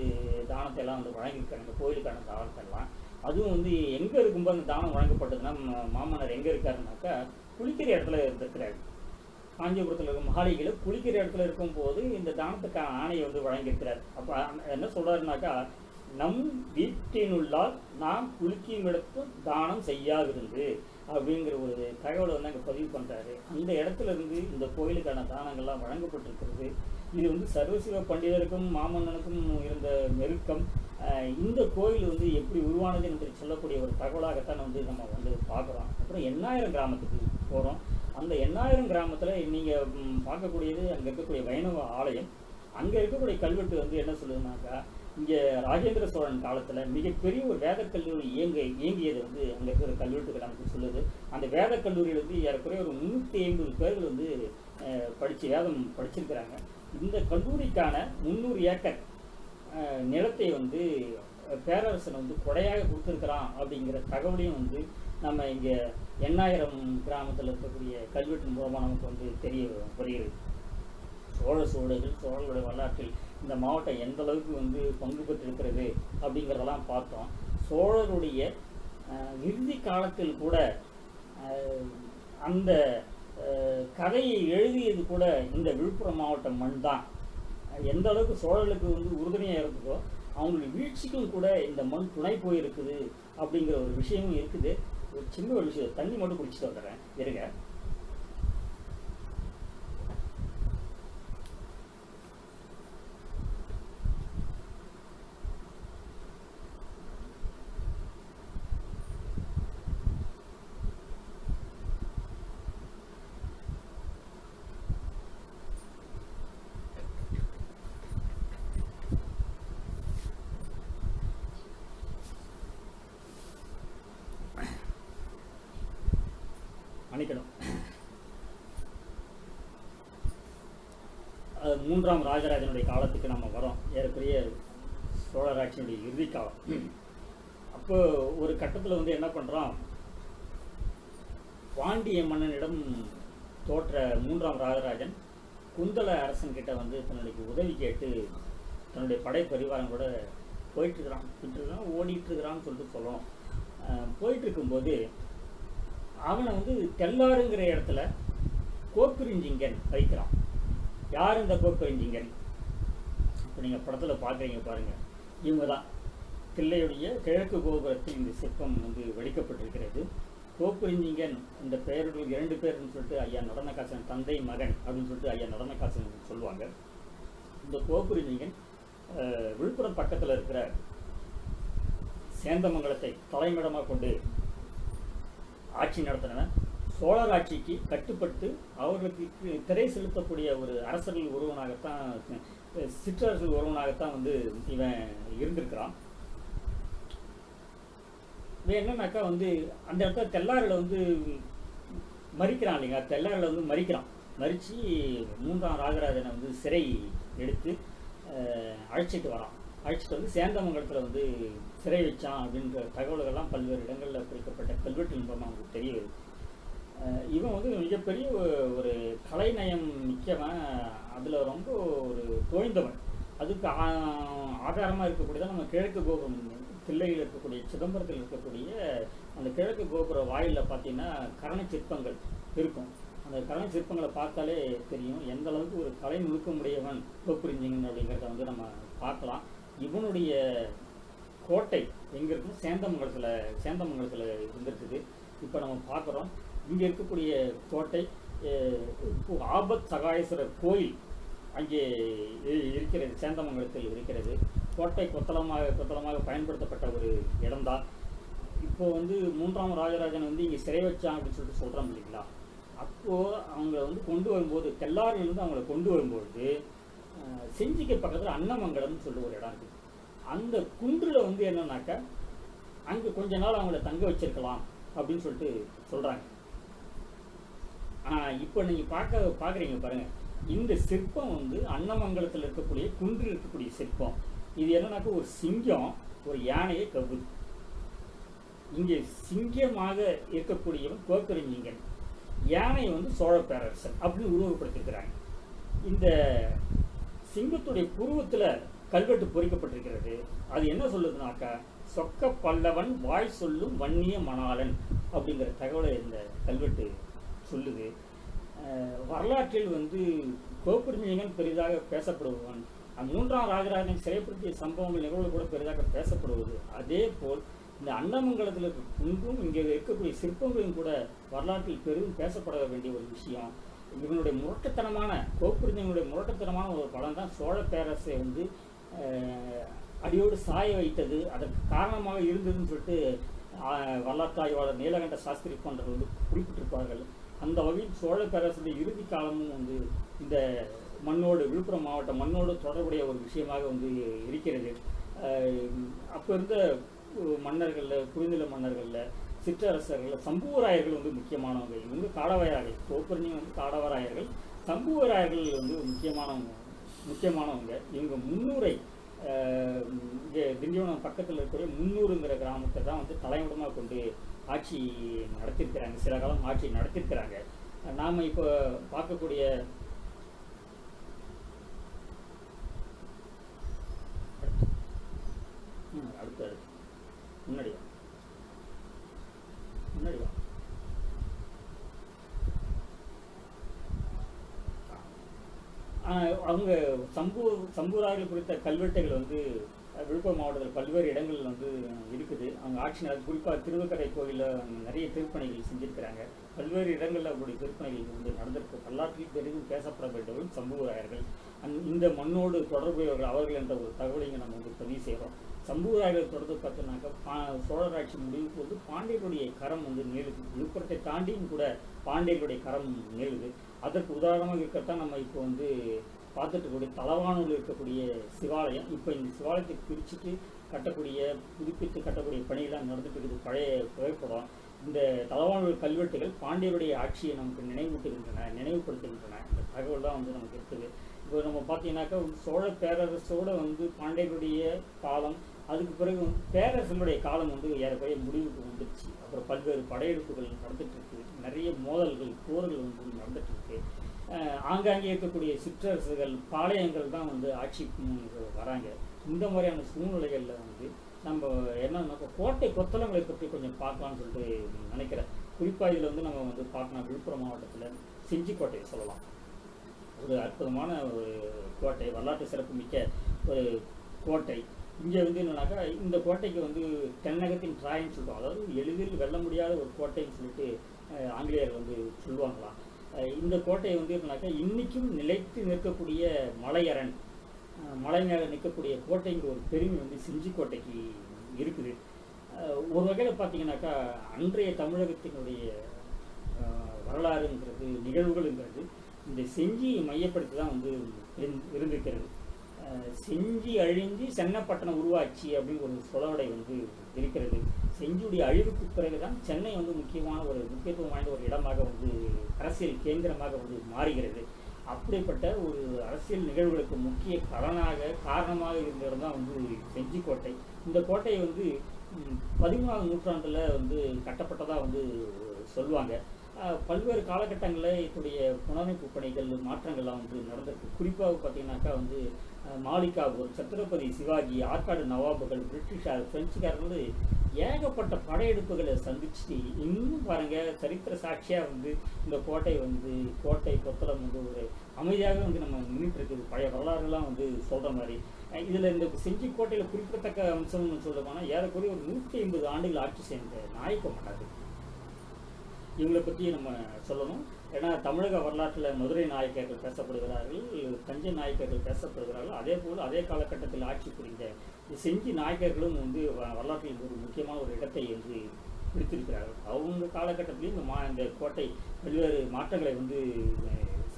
தானத்தை எல்லாம் வந்து வழங்கியிருக்காங்க, இந்த கோயிலுக்கான தானத்தை எல்லாம். அதுவும் வந்து எங்கே இருக்கும்போது அந்த தானம் வழங்கப்பட்டதுன்னா, மாமன்னர் எங்கே இருக்காருனாக்கா குளிக்கிற இடத்துல இருந்திருக்கிறாரு. காஞ்சிபுரத்தில் இருக்கும் மாளிகையில் குளிக்கிற இடத்துல இருக்கும்போது இந்த தானத்துக்கான ஆணையை வந்து வழங்கியிருக்கிறார். அப்போ என்ன சொல்கிறாருனாக்கா, நம் வீட்டினுள்ளால் நாம் குளிக்கும் இடத்து தானம் செய்யாதிருந்து அப்படிங்கிற ஒரு தகவலை வந்து அங்கே பதிவு பண்ணுறாரு. அந்த இடத்துல இருந்து இந்த கோயிலுக்கான தானங்கள்லாம் வழங்கப்பட்டிருக்கிறது. இது வந்து சர்வசிவ பண்டிதருக்கும் மாமன்னனுக்கும் இருந்த நெருக்கம், இந்த கோயில் வந்து எப்படி உருவானது என்று சொல்லக்கூடிய ஒரு தகவலாகத்தான் வந்து நம்ம வந்து பார்க்குறோம். அப்புறம் எண்ணாயிரம் கிராமத்துக்கு போகிறோம். அந்த எண்ணாயிரம் கிராமத்தில் நீங்கள் பார்க்கக்கூடியது அங்கே இருக்கக்கூடிய வைணவ ஆலயம். அங்கே இருக்கக்கூடிய கல்வெட்டு வந்து என்ன சொல்லுதுனாக்கா, இங்கே ராஜேந்திர சோழன் காலத்தில் மிகப்பெரிய ஒரு வேதக் கல்லூரி இயங்கியது வந்து அங்கே இருக்கிற கல்வெட்டுகள் நமக்கு சொல்லுது. அந்த வேதக் கல்லூரியில் வந்து ஏறக்குறைய ஒரு 350 பேர்கள் வந்து வேதம் படிச்சிருக்கிறாங்க. இந்த கல்லூரிக்கான 300 ஏக்கர் நிலத்தை வந்து பேரரசன் வந்து கொடையாக கொடுத்துருக்கிறான் அப்படிங்கிற தகவலையும் வந்து நம்ம இங்கே எண்ணாயிரம் கிராமத்தில் இருக்கக்கூடிய கல்வெட்டு மூலமாக நமக்கு வந்து தெரிய வருகிறது. சோழர்களுடைய வரலாற்றில் இந்த மாவட்டம் எந்த அளவுக்கு வந்து பங்கு பெற்றிருக்கிறது அப்படிங்கிறதெல்லாம் பார்த்தோம். சோழருடைய இறுதி காலத்தில் கூட அந்த கதையை எழுதியது கூட இந்த விழுப்புரம் மாவட்டம் மண் தான். எந்த அளவுக்கு சோழர்களுக்கு வந்து உறுதுணையாக இருந்ததோ அவங்களுடைய வீழ்ச்சிக்கும் கூட இந்த மண் துணை போயிருக்குது அப்படிங்கிற ஒரு விஷயமும் இருக்குது. ஒரு சின்ன ஒரு விஷயம், தண்ணி மட்டும் குடிச்சிட்டு வந்துடுறேன் இருங்க. மன்னிக்கணும். மூன்றாம் ராஜராஜனுடைய காலத்துக்கு நம்ம வரோம். ஏறக்குறைய சோழராட்சியினுடைய இறுதி காலம். அப்போ ஒரு கட்டத்தில் வந்து என்ன பண்ணுறோம், பாண்டிய மன்னனிடம் தோற்ற மூன்றாம் ராஜராஜன் குந்தல அரசன்கிட்ட வந்து தன்னுடைய உதவி கேட்டு தன்னுடைய படை பரிவாரங்களோட போயிட்டுருக்கிறான் ஓடிட்டுருக்கிறான்னு சொல்லிட்டு சொல்லணும். போயிட்டுருக்கும்போது அவனை வந்து தெல்லாறுங்கிற இடத்துல கோக்குறிஞ்சிங்கன் வைக்கிறான். யார் இந்த கோக்குறிஞ்சிங்கன்? இப்போ நீங்கள் படத்தில் பார்க்குறீங்க பாருங்கள், இவங்க தான். தில்லையுடைய கிழக்கு கோபுரத்தில் இந்த சிற்பம் வந்து வெடிக்கப்பட்டிருக்கிறது. கோக்குறிஞ்சிங்கன் இந்த பெயருடைய 2 பேர்னு சொல்லிட்டு ஐயா நடனக்காசன் தந்தை மகன் அப்படின்னு சொல்லிட்டு ஐயா நடனக்காசன் சொல்லுவாங்க. இந்த கோக்குறிஞ்சிங்கன் விழுப்புரம் பக்கத்தில் இருக்கிற சேந்தமங்கலத்தை தலைமையிடமாக கொண்டு ஆட்சி நடத்தினவன். சோழர் ஆட்சிக்கு கட்டுப்பட்டு அவர்களுக்கு திரை செலுத்தக்கூடிய ஒரு அரசர்கள் ஒருவனாகத்தான், சிற்றரசர்கள் ஒருவனாகத்தான் வந்து இவன் இருந்திருக்கிறான். இவன் என்னன்னாக்கா வந்து அந்த இடத்துல தெல்லாரில் வந்து மறிக்கிறான் இல்லைங்க, தெல்லாரில் வந்து மறித்து மூன்றாம் ராஜராஜனை வந்து சிறை எடுத்து அழைச்சிட்டு வந்து சேந்தமங்கலத்தில் வந்து சிறை வச்சான் அப்படின்ற தகவல்கள்லாம் பல்வேறு இடங்களில் குறிக்கப்பட்ட கல்வெட்டு மூலமாக நமக்கு தெரிய வருது. இவன் வந்து மிகப்பெரிய ஒரு கலைநயம் மிக்கவன், அதில் ரொம்ப ஒரு தோய்ந்தவன். அதுக்கு ஆதாரமாக இருக்கக்கூடியதான் நம்ம கிழக்கு கோபுரம், தில்லையில் இருக்கக்கூடிய சிதம்பரத்தில் இருக்கக்கூடிய அந்த கிழக்கு கோபுர வாயிலில் பார்த்தீங்கன்னா கரண சிற்பங்கள் இருக்கும். அந்த கலை சிற்பங்களை பார்த்தாலே தெரியும் எந்த அளவுக்கு ஒரு கலை நுணுக்கமுடையவன் கோக்குறிஞ்சிங்கன் அப்படிங்கிறத வந்து நம்ம பார்க்கலாம். இவனுடைய கோட்டை எங்கே இருக்குன்னு சேந்தமங்கலத்தில் இருந்திருக்குது. இப்போ நம்ம பார்க்குறோம் இங்கே இருக்கக்கூடிய கோட்டை. ஆபத் சகாயேஸ்வரர் கோயில் அங்கே இருக்கிறது, சேந்தமங்கலத்தில் இருக்கிறது. கோட்டை கொத்தளமாக பயன்படுத்தப்பட்ட ஒரு இடம்தான். இப்போ வந்து 3ஆம் ராஜராஜன் வந்து இங்கே சிறை வச்சான் அப்படின்னு சொல்லிட்டு சொல்கிறோம் இல்லைங்களா. அப்போது அவங்கள வந்து கொண்டு வரும்போது, தெல்லாரிலிருந்து அவங்கள கொண்டு வரும்போது செஞ்சிக்கு பக்கத்தில் அன்னமங்கலம்னு சொல்லி ஒரு இடம் இருக்குது. அந்த குன்றில் வந்து என்னன்னாக்கா அங்கே கொஞ்ச நாள் அவங்கள தங்க வச்சிருக்கலாம் அப்படின்னு சொல்லிட்டு சொல்கிறாங்க. இப்போ நீங்கள் பார்க்குறீங்க பாருங்கள், இந்த சிற்பம் வந்து அன்னமங்கலத்தில் இருக்கக்கூடிய குன்றில் இருக்கக்கூடிய சிற்பம். இது என்னன்னாக்கா ஒரு சிங்கம் ஒரு யானையை கவ்வுது. இங்கே சிங்கமாக இருக்கக்கூடியவன் கோப்பெருஞ்சிங்கன், யானை வந்து சோழ பேரரசன் அப்படின்னு உருவகப்படுத்திருக்கிறாங்க. இந்த சிங்கத்துடைய புருவத்தில் கல்வெட்டு பொறிக்கப்பட்டிருக்கிறது. அது என்ன சொல்லுதுனாக்கா, சொக்க பல்லவன் வாய் சொல்லும் வன்னிய மணாளன் அப்படிங்கிற தகவலை இந்த கல்வெட்டு சொல்லுது. வரலாற்றில் வந்து கோப்பெருஞ்சிங்கன் பெரிதாக பேசப்படுபவன், 3ஆம் ராஜராஜன் சிறைப்படுத்திய சம்பவங்கள் நிகழ்வுகள் கூட பெரிதாக பேசப்படுவது. அதே போல் இந்த அன்னமங்கலத்தில் இருக்க குன்றும் இங்கே இருக்கக்கூடிய சிற்பங்களும் கூட வரலாற்றில் பெரிதும் பேசப்பட வேண்டிய ஒரு விஷயம். இவனுடைய முரட்டுத்தனமான, கோப்பெருஞ்சிங்கனுடைய முரட்டுத்தனமான ஒரு படம் தான் சோழ பேரரசை வந்து அடியோடு சாய வைத்தது, அதற்கு காரணமாக இருந்ததுன்னு சொல்லிட்டு வரலாற்று ஆய்வாளர் நீலகண்ட சாஸ்திரி போன்றவர்கள் வந்து குறிப்பிட்டிருப்பார்கள். அந்த வகையில் சோழ பேரரசுடைய இறுதி காலமும் வந்து இந்த மண்ணோடு, விழுப்புரம் மாவட்ட மண்ணோடு தொடர்புடைய ஒரு விஷயமாக வந்து இருக்கிறது. அப்போ இருந்த மன்னர்களில், குறுநில மன்னர்களில், சிற்றரசர்கள், சம்புவராயர்கள் வந்து முக்கியமானவங்க. இவங்க காடவராயர்கள், கோப்பெருஞ்சிங்கன் வந்து காடவராயர்கள், சம்புவராயர்கள் வந்து முக்கியமானவங்க. இவங்க முன்னூரை, இங்கே திண்டிவனம் பக்கத்தில் இருக்கக்கூடிய முன்னூறுங்கிற கிராமத்தை தான் வந்து தலைமுடமாக கொண்டு ஆட்சி நடத்தியிருக்கிறாங்க. சில காலம் ஆட்சி நடத்தியிருக்கிறாங்க. நாம் இப்போ பார்க்கக்கூடிய அடுத்து முன்னாடி அவங்க சம்பூராயர்கள் குறித்த கல்வெட்டுகள் வந்து விழுப்புரம் மாவட்டத்தில் பல்வேறு இடங்கள் வந்து இருக்குது. அவங்க ஆட்சி குறிப்பாக திருவக்கரை கோயிலில் நிறைய திருப்பணிகள் செஞ்சுருக்கிறாங்க. பல்வேறு இடங்களில் அவருடைய திருப்பணிகள் வந்து நடந்திருக்கு. வரலாற்றில் பெரிதும் பேசப்பட வேண்டியவர்கள் சம்புவராயர்கள். இந்த மண்ணோடு தொடர்புடையவர்கள் அவர்கள் என்ற ஒரு தகவலைங்க நம்ம வந்து பதிவு செய்கிறோம். சம்புவராயர்கள் தொடர்பு பார்த்தோம்னாக்கா சோழராட்சி முடிவுக்கு வந்து பாண்டியர்களுடைய கரம் வந்து நீளுது. விழுப்புரத்தை தாண்டியும் கூட பாண்டியர்களுடைய கரம் நீளுது. அதற்கு உதாரணமாக இருக்கத்தான் நம்ம இப்போ வந்து பார்த்துட்டு இருக்கக்கூடிய தலவானூரில் இருக்கக்கூடிய சிவாலயம். இப்போ இந்த சிவாலயத்தை பிரிச்சுட்டு புதுப்பித்து கட்டக்கூடிய பணியெல்லாம் நடந்துட்டு இருக்குது. பழைய புகைப்படம். இந்த தலவானூர் கல்வெட்டுகள் பாண்டியருடைய ஆட்சியை நமக்கு நினைவுபடுத்துகின்றன. இந்த தகவல் தான் வந்து நமக்கு இருக்குது. இப்போ நம்ம பார்த்தீங்கன்னாக்கா சோழ பேரரசோடு வந்து பாண்டியர்களுடைய காலம், அதுக்கு பிறகு வந்து பேரரசனுடைய காலம் வந்து ஏறக்குறைய முடிவுக்கு வந்துடுச்சு. அப்புறம் பல்வேறு படையெடுப்புகள் நடந்துட்டு இருக்கு, நிறைய மோதல்கள், போர்கள் வந்து நடந்துட்டு இருக்கு. ஆங்காங்கே இருக்கக்கூடிய சிற்றரசுகள், பாளையங்கள் தான் வந்து ஆட்சிக்கு வராங்க. இந்த மாதிரியான சூழ்நிலைகளில் வந்து நம்ம என்னன்னாக்கா கோட்டை கொத்தளங்களை பற்றி கொஞ்சம் பார்க்கலாம்னு சொல்லிட்டு நினைக்கிறேன். குறிப்பாக இதில் வந்து நம்ம வந்து பார்க்கலாம், விழுப்புரம் மாவட்டத்தில் செஞ்சிக்கோட்டையை சொல்லலாம். ஒரு அற்புதமான ஒரு கோட்டை, வரலாற்று சிறப்பு மிக்க ஒரு கோட்டை. இங்கே வந்து என்னன்னாக்கா இந்த கோட்டைக்கு வந்து தென்னகத்தின் ட்ராயின்னு சொல்லுவோம். அதாவது எளிதில் வெல்ல முடியாத ஒரு கோட்டைன்னு சொல்லிட்டு ஆங்கிலேயர் வந்து சொல்லுவாங்களாம். இந்த கோட்டையை வந்து என்னன்னாக்கா இன்றைக்கும் நிலைத்து நிற்கக்கூடிய மலையரண், மலை மேலே நிற்கக்கூடிய கோட்டைங்கிற ஒரு பெருமை வந்து செஞ்சிக்கோட்டைக்கு இருக்குது. ஒரு வகையில் பார்த்தீங்கன்னாக்கா அன்றைய தமிழகத்தினுடைய வரலாறுங்கிறது, நிகழ்வுகள்ங்கிறது இந்த செஞ்சியை மையப்படுத்தி தான் வந்து இருந்திருக்கிறது. செஞ்சி அழிஞ்சு சென்னப்பட்டணம் உருவாச்சு அப்படின்னு ஒரு சொலவடை வந்து இருக்கிறது. செஞ்சியுடைய அழிவுக்கு பிறகுதான் சென்னை வந்து முக்கியத்துவம் வாய்ந்த ஒரு இடமாக வந்து அரசியல் கேந்திரமாக வந்து மாறுகிறது. அப்படிப்பட்ட ஒரு அரசியல் நிகழ்வுகளுக்கு முக்கிய காரணமாக இருந்த இடம் தான் வந்து செஞ்சிக்கோட்டை. இந்த கோட்டையை வந்து 13ஆம் நூற்றாண்டில் வந்து கட்டப்பட்டதாக வந்து சொல்லுவாங்க. பல்வேறு காலகட்டங்களில் இதனுடைய புனரமைப்பு பணிகள், மாற்றங்கள்லாம் வந்து நடந்திருக்கு. குறிப்பாக பார்த்தீங்கன்னாக்கா வந்து மாலிகாபூர், சத்ரபதி சிவாஜி, ஆற்காடு நவாபுகள், பிரிட்டிஷார், பிரெஞ்சுக்காரர்கள் ஏகப்பட்ட படையெடுப்புகளை சந்திச்சுட்டு இன்னும் பாருங்கள் சரித்திர சாட்சியாக வந்து இந்த கோட்டை கொத்தளம் வந்து ஒரு அமைதியாக வந்து நம்ம நின்றுட்டு இருக்குது. பழைய வரலாறுலாம் வந்து சொல்கிற மாதிரி. இதில் இந்த செஞ்சிக்கோட்டையில் குறிப்பிடத்தக்க அம்சம்னு சொல்ல போனால் ஏறக்குறைய ஒரு 150 ஆண்டுகள் ஆட்சி செய்த நாயக்க மன்னர். இவங்களை பற்றி நம்ம சொல்லணும். ஏன்னா தமிழக வரலாற்றில் மதுரை நாயக்கர்கள் பேசப்படுகிறார்கள், தஞ்சை நாயக்கர்கள் பேசப்படுகிறார்கள். அதே போல் அதே காலகட்டத்தில் ஆட்சி புரிந்த செஞ்சி நாயக்கர்களும் வந்து வரலாற்றில் ஒரு முக்கியமான ஒரு இடத்தை வந்து பிடித்திருக்கிறார்கள். அவங்க காலகட்டத்திலையும் இந்த கோட்டை பல்வேறு மாற்றங்களை வந்து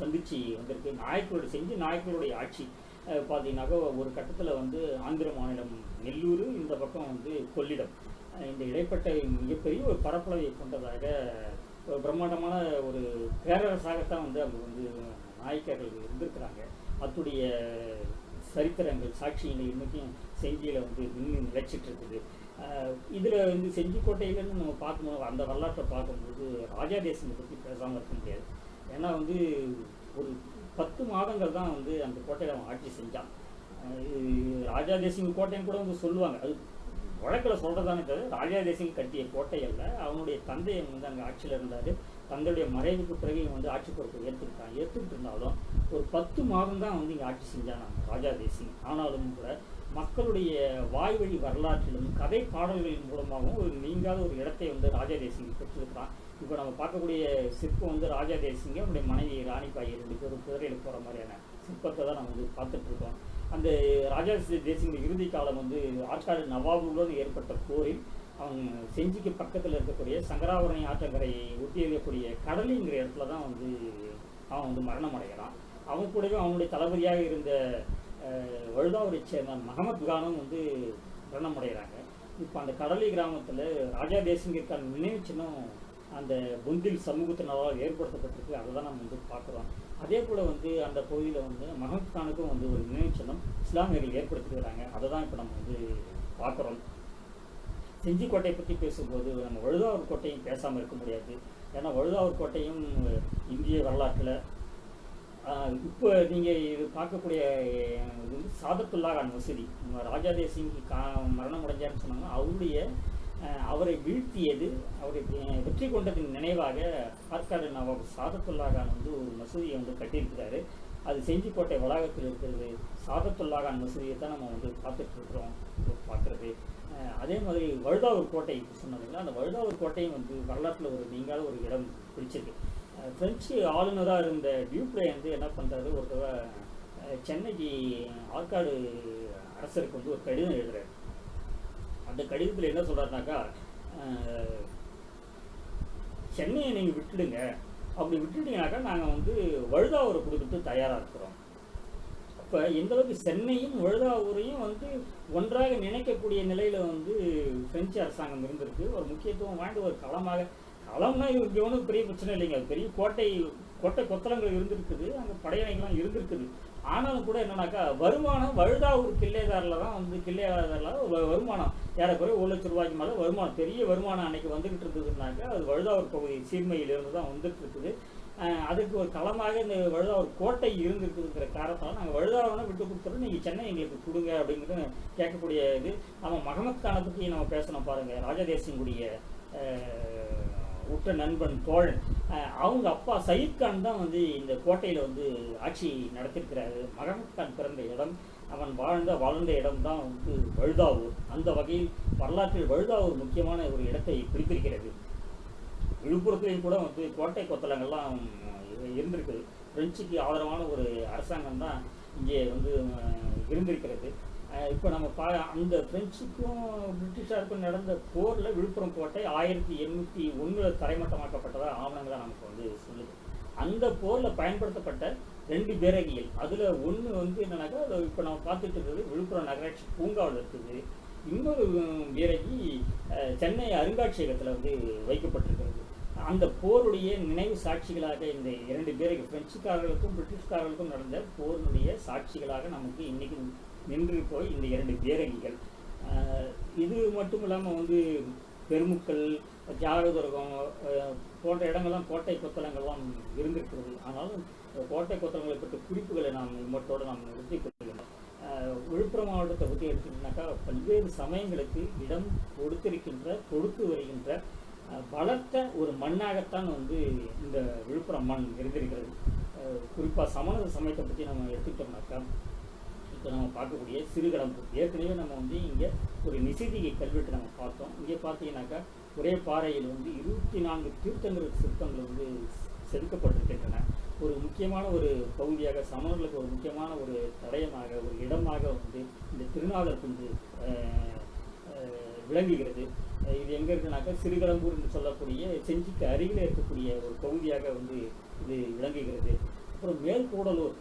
சந்திச்சு வந்திருக்கு. நாயக்கருடைய செஞ்சி நாயக்கருடைய ஆட்சி பார்த்தீங்கன்னாக்கா ஒரு கட்டத்தில் வந்து ஆந்திர மாநிலம் நெல்லூர், இந்த பக்கம் வந்து கொள்ளிடம், இந்த இடைப்பட்ட மிகப்பெரிய ஒரு பரப்பளவை கொண்டதாக ஒரு பிரம்மாண்டமான ஒரு பேரரசாகத்தான் வந்து அவங்க வந்து நாயக்கர்கள் இருந்திருக்கிறாங்க. அத்துடைய சரித்திரங்கள் சாட்சியங்கள் இன்னைக்கும் செஞ்சியில் வந்து இன்னும் நிலைச்சிட்டு இருக்குது. இதில் வந்து செஞ்சிக்கோட்டையிலன்னு நம்ம பார்க்கும்போது அந்த வரலாற்றை பார்க்கும்போது ராஜா தேசிங்கை பற்றி பேசாமல் இருக்க முடியாது. ஏன்னா வந்து ஒரு 10 மாதங்கள் தான் வந்து அந்த கோட்டையில் அவன் ஆட்சி செஞ்சான். ராஜா தேசிங்க கோட்டைன்னு கூட வந்து சொல்லுவாங்க, அது வழக்கில் சொல்கிறதானே தவிர ராஜா தேசிங்க கட்டிய கோட்டை அல்ல. அவனுடைய தந்தையை வந்து அங்கே ஆட்சியில் இருந்தார். தந்தையுடைய மறைவுக்கு பிறகு வந்து ஆட்சி பொறுப்பை ஏற்றுக்கிட்டு இருந்தாலும் ஒரு 10 மாதம் தான் வந்து இங்கே ஆட்சி செஞ்சான் ராஜா தேசிங். ஆனாலும் கூட மக்களுடைய வாய்வழி வரலாற்றிலும் கதை பாடல்களின் மூலமாகவும் ஒரு நீங்காத ஒரு இடத்தை வந்து ராஜா தேசிங் பெற்றிருக்கிறான். இப்போ நம்ம பார்க்கக்கூடிய சிற்பம் வந்து ராஜா தேசிங்க அவனுடைய மனைவி ராணிபாய் 2 பேரும் குதிரையில் போகிற மாதிரியான சிற்பத்தை தான் நம்ம வந்து பார்த்துட்டு இருக்கோம். அந்த ராஜா தேசிங்க இறுதி காலம் வந்து ஆற்காடு நவாபுடன் ஏற்பட்ட போரில் அவன் செஞ்சிக்கு பக்கத்தில் இருக்கக்கூடிய சங்கராபரணி ஆற்றங்கரையை ஒட்டி இருக்கக்கூடிய கடலிங்கிற இடத்துல தான் வந்து அவன் வந்து மரணம் அடைகிறான். அவன் கூடவே அவனுடைய தளபதியாக இருந்த வழுதாவூரை சேர்ந்த மஹமத் கானும் வந்து மரணம் அடைகிறாங்க. இப்போ அந்த கடலி கிராமத்தில் ராஜா தேசிங்கிற்கான நினைவு சின்னம் அந்த பொந்தில் சமூகத்தினரால் ஏற்படுத்தப்பட்டிருக்கு. அதை தான் நம்ம வந்து பார்க்குறோம். அதே போல் வந்து அந்த பகுதியில் வந்து மஹமத் கானுக்கும் வந்து ஒரு நினைவு சின்னம் இஸ்லாமியர்கள் ஏற்படுத்திக்கிறாங்க. அதை தான் இப்போ நம்ம வந்து பார்க்குறோம். செஞ்சிக்கோட்டையை பற்றி பேசும்போது நம்ம வழுதாவூர் கோட்டையும் பேசாமல் இருக்க முடியாது. ஏன்னா வழுதாவூர் கோட்டையும் இந்திய வரலாற்றில் இப்போ நீங்கள் இது பார்க்கக்கூடிய இது வந்து சாதத்துல்லா கான் மசூதி. ராஜா தேசிங்கு மரணம் அடைஞ்சார்னு சொன்னாங்க. அவரை வீழ்த்தியது, அவரை வெற்றி கொண்டதின் நினைவாக ஆற்காடு நவாப் சாதத்துல்லா கான் வந்து ஒரு மசூதியை வந்து கட்டியிருக்கிறாரு. அது செஞ்சிக்கோட்டை வளாகத்தில் இருக்கிறது. சாதத்துல்லா கான் மசூதியை தான் நம்ம வந்து பார்த்துட்ருக்குறோம் பார்க்குறது. அதே மாதிரி வழுதாவூர் கோட்டை சொன்னதுங்களா, அந்த வழுதாவூர் கோட்டையும் வந்து வரலாற்றில் ஒரு நீங்காத ஒரு இடம் பிடிச்சிருக்கு. பிரெஞ்சு ஆளுநராக இருந்த டியூப்ரே வந்து என்ன பண்ணுறாரு, ஒரு தடவை சென்னைக்கு ஆற்காடு அரசருக்கு வந்து ஒரு கடிதம் எழுதுறாரு. அந்த கடிதத்தில் என்ன சொல்கிறாருனாக்கா, சென்னையை நீங்கள் விட்டுடுங்க, அப்படி விட்டுட்டீங்கனாக்கா நாங்கள் வந்து வழுதாவூரை கொடுத்துட்டு தயாராக இருக்கிறோம். இப்போ எந்தளவுக்கு சென்னையும் வழுதாவூரையும் வந்து ஒன்றாக நினைக்கக்கூடிய நிலையில் வந்து பிரெஞ்சு அரசாங்கம் இருந்திருக்கு. ஒரு முக்கியத்துவம் வாய்ந்த ஒரு களம்னா இது ஒன்றும் பெரிய பிரச்சனை இல்லைங்க. அது பெரிய கோட்டை கொத்தளங்கள் இருந்திருக்குது, அங்கே படையணைகள்லாம் இருந்திருக்குது. ஆனாலும் கூட என்னன்னாக்கா வருமானம் வழுதாவூர் கில்லைதாரில் தான் வந்து வருமானம் ஏறக்குறைய 1 லட்சம் ரூபாய்க்கு மேலே வருமானம், பெரிய வருமானம் அன்னைக்கு வந்துகிட்டு இருந்ததுனாக்கா அது வழுதாவூர் பகுதி சீர்மையிலிருந்து தான் வந்துட்டு இருக்குது. அதுக்கு ஒரு களமாக இந்த வழுதாவூர் கோட்டை இருந்திருக்குதுங்கிற காரணத்தால் நாங்கள் வழுதாவூரை விட்டு கொடுத்துறோம், நீங்கள் சென்னை எங்களுக்கு கொடுங்க அப்படிங்கிறது கேட்கக்கூடிய இது. நம்ம மஹமத் கானை பற்றி நம்ம பேசணும் பாருங்கள். ராஜா தேசிங்குடைய உற்ற நண்பன் தோழன், அவங்க அப்பா சயீத் கான் தான் வந்து இந்த கோட்டையில் வந்து ஆட்சி நடத்திருக்கிறாரு. மஹமத் கான் பிறந்த இடம், அவன் வளர்ந்த இடம் தான் வந்து வழுதாவூர். அந்த வகையில் வரலாற்றில் வழுதாவூர் முக்கியமான ஒரு இடத்தை பிடித்திருக்கிறது. விழுப்புரத்துலேயும் கூட வந்து கோட்டை கொத்தளங்கள்லாம் இருந்திருக்குது. பிரெஞ்சுக்கு ஆதரவான ஒரு அரசாங்கம் தான் இங்கே வந்து இருந்திருக்கிறது. இப்போ நம்ம அந்த பிரெஞ்சுக்கும் பிரிட்டிஷாருக்கும் நடந்த போரில் விழுப்புரம் கோட்டை 1801 தரைமட்டமாக்கப்பட்டதாக ஆவணங்களாக நமக்கு வந்து சொல்லுது. அந்த போரில் பயன்படுத்தப்பட்ட 2 பேரகிகள், அதில் ஒன்று வந்து என்னன்னாக்கா இப்போ நம்ம பார்த்துட்டு இருக்கிறது விழுப்புரம் நகராட்சி பூங்காவில் இருக்குது. இன்னொரு பேரகி சென்னை அருங்காட்சியகத்தில் வந்து வைக்கப்பட்டிருக்கிறது. அந்த போருடைய நினைவு சாட்சிகளாக இந்த 2 பேரகிகள், பிரெஞ்சுக்காரர்களுக்கும் பிரிட்டிஷ்காரர்களுக்கும் நடந்த போருடைய சாட்சிகளாக நமக்கு இன்றைக்கி நின்று போய் இந்த 2 பேரகிகள். இது மட்டும் இல்லாமல் வந்து பெருமுக்கல், தியாகதுர்கம் போன்ற இடங்கள்லாம் கோட்டை கொத்தளங்கள்லாம் இருந்திருக்கிறது. ஆனாலும் கோட்டை கொத்தளங்களை பற்றிய குறிப்புகளை நாம் இம்மட்டோடு நாம் நிறுத்திக் கொள்கிறோம். விழுப்புரம் மாவட்டத்தை பற்றி எடுத்துக்கிட்டோம்னாக்கா பல்வேறு சமயங்களுக்கு இடம் கொடுத்து வருகின்ற பலத்த ஒரு மண்ணாகத்தான் வந்து இந்த விழுப்புரம் மண் இருந்திருக்கிறது. குறிப்பாக சமண சமயத்தை பற்றி நம்ம எடுத்துக்கிட்டோம்னாக்கா இப்போ நம்ம பார்க்கக்கூடிய சிறுகடம்பு, ஏற்கனவே நம்ம வந்து இங்கே ஒரு நிசிதிகை கல்வெட்டு நம்ம பார்த்தோம். இங்கே பார்த்தீங்கன்னாக்கா ஒரே பாறையில் வந்து 24 தீர்த்தங்கர சிற்பங்கள் வந்து செதுக்கப்பட்டிருக்கின்றன. ஒரு முக்கியமான ஒரு பகுதியாக சமணர்களுக்கு ஒரு முக்கியமான ஒரு தடயமாக ஒரு இடமாக வந்து இந்த திருநாகர் குன்று விளங்குகிறது. இது எங்கே இருக்குனாக்கா சிறுகலம்பூர் என்று சொல்லக்கூடிய செஞ்சிக்கு அருகில் இருக்கக்கூடிய ஒரு பகுதியாக வந்து இது விளங்குகிறது. அப்புறம் மேல்கூடலூர்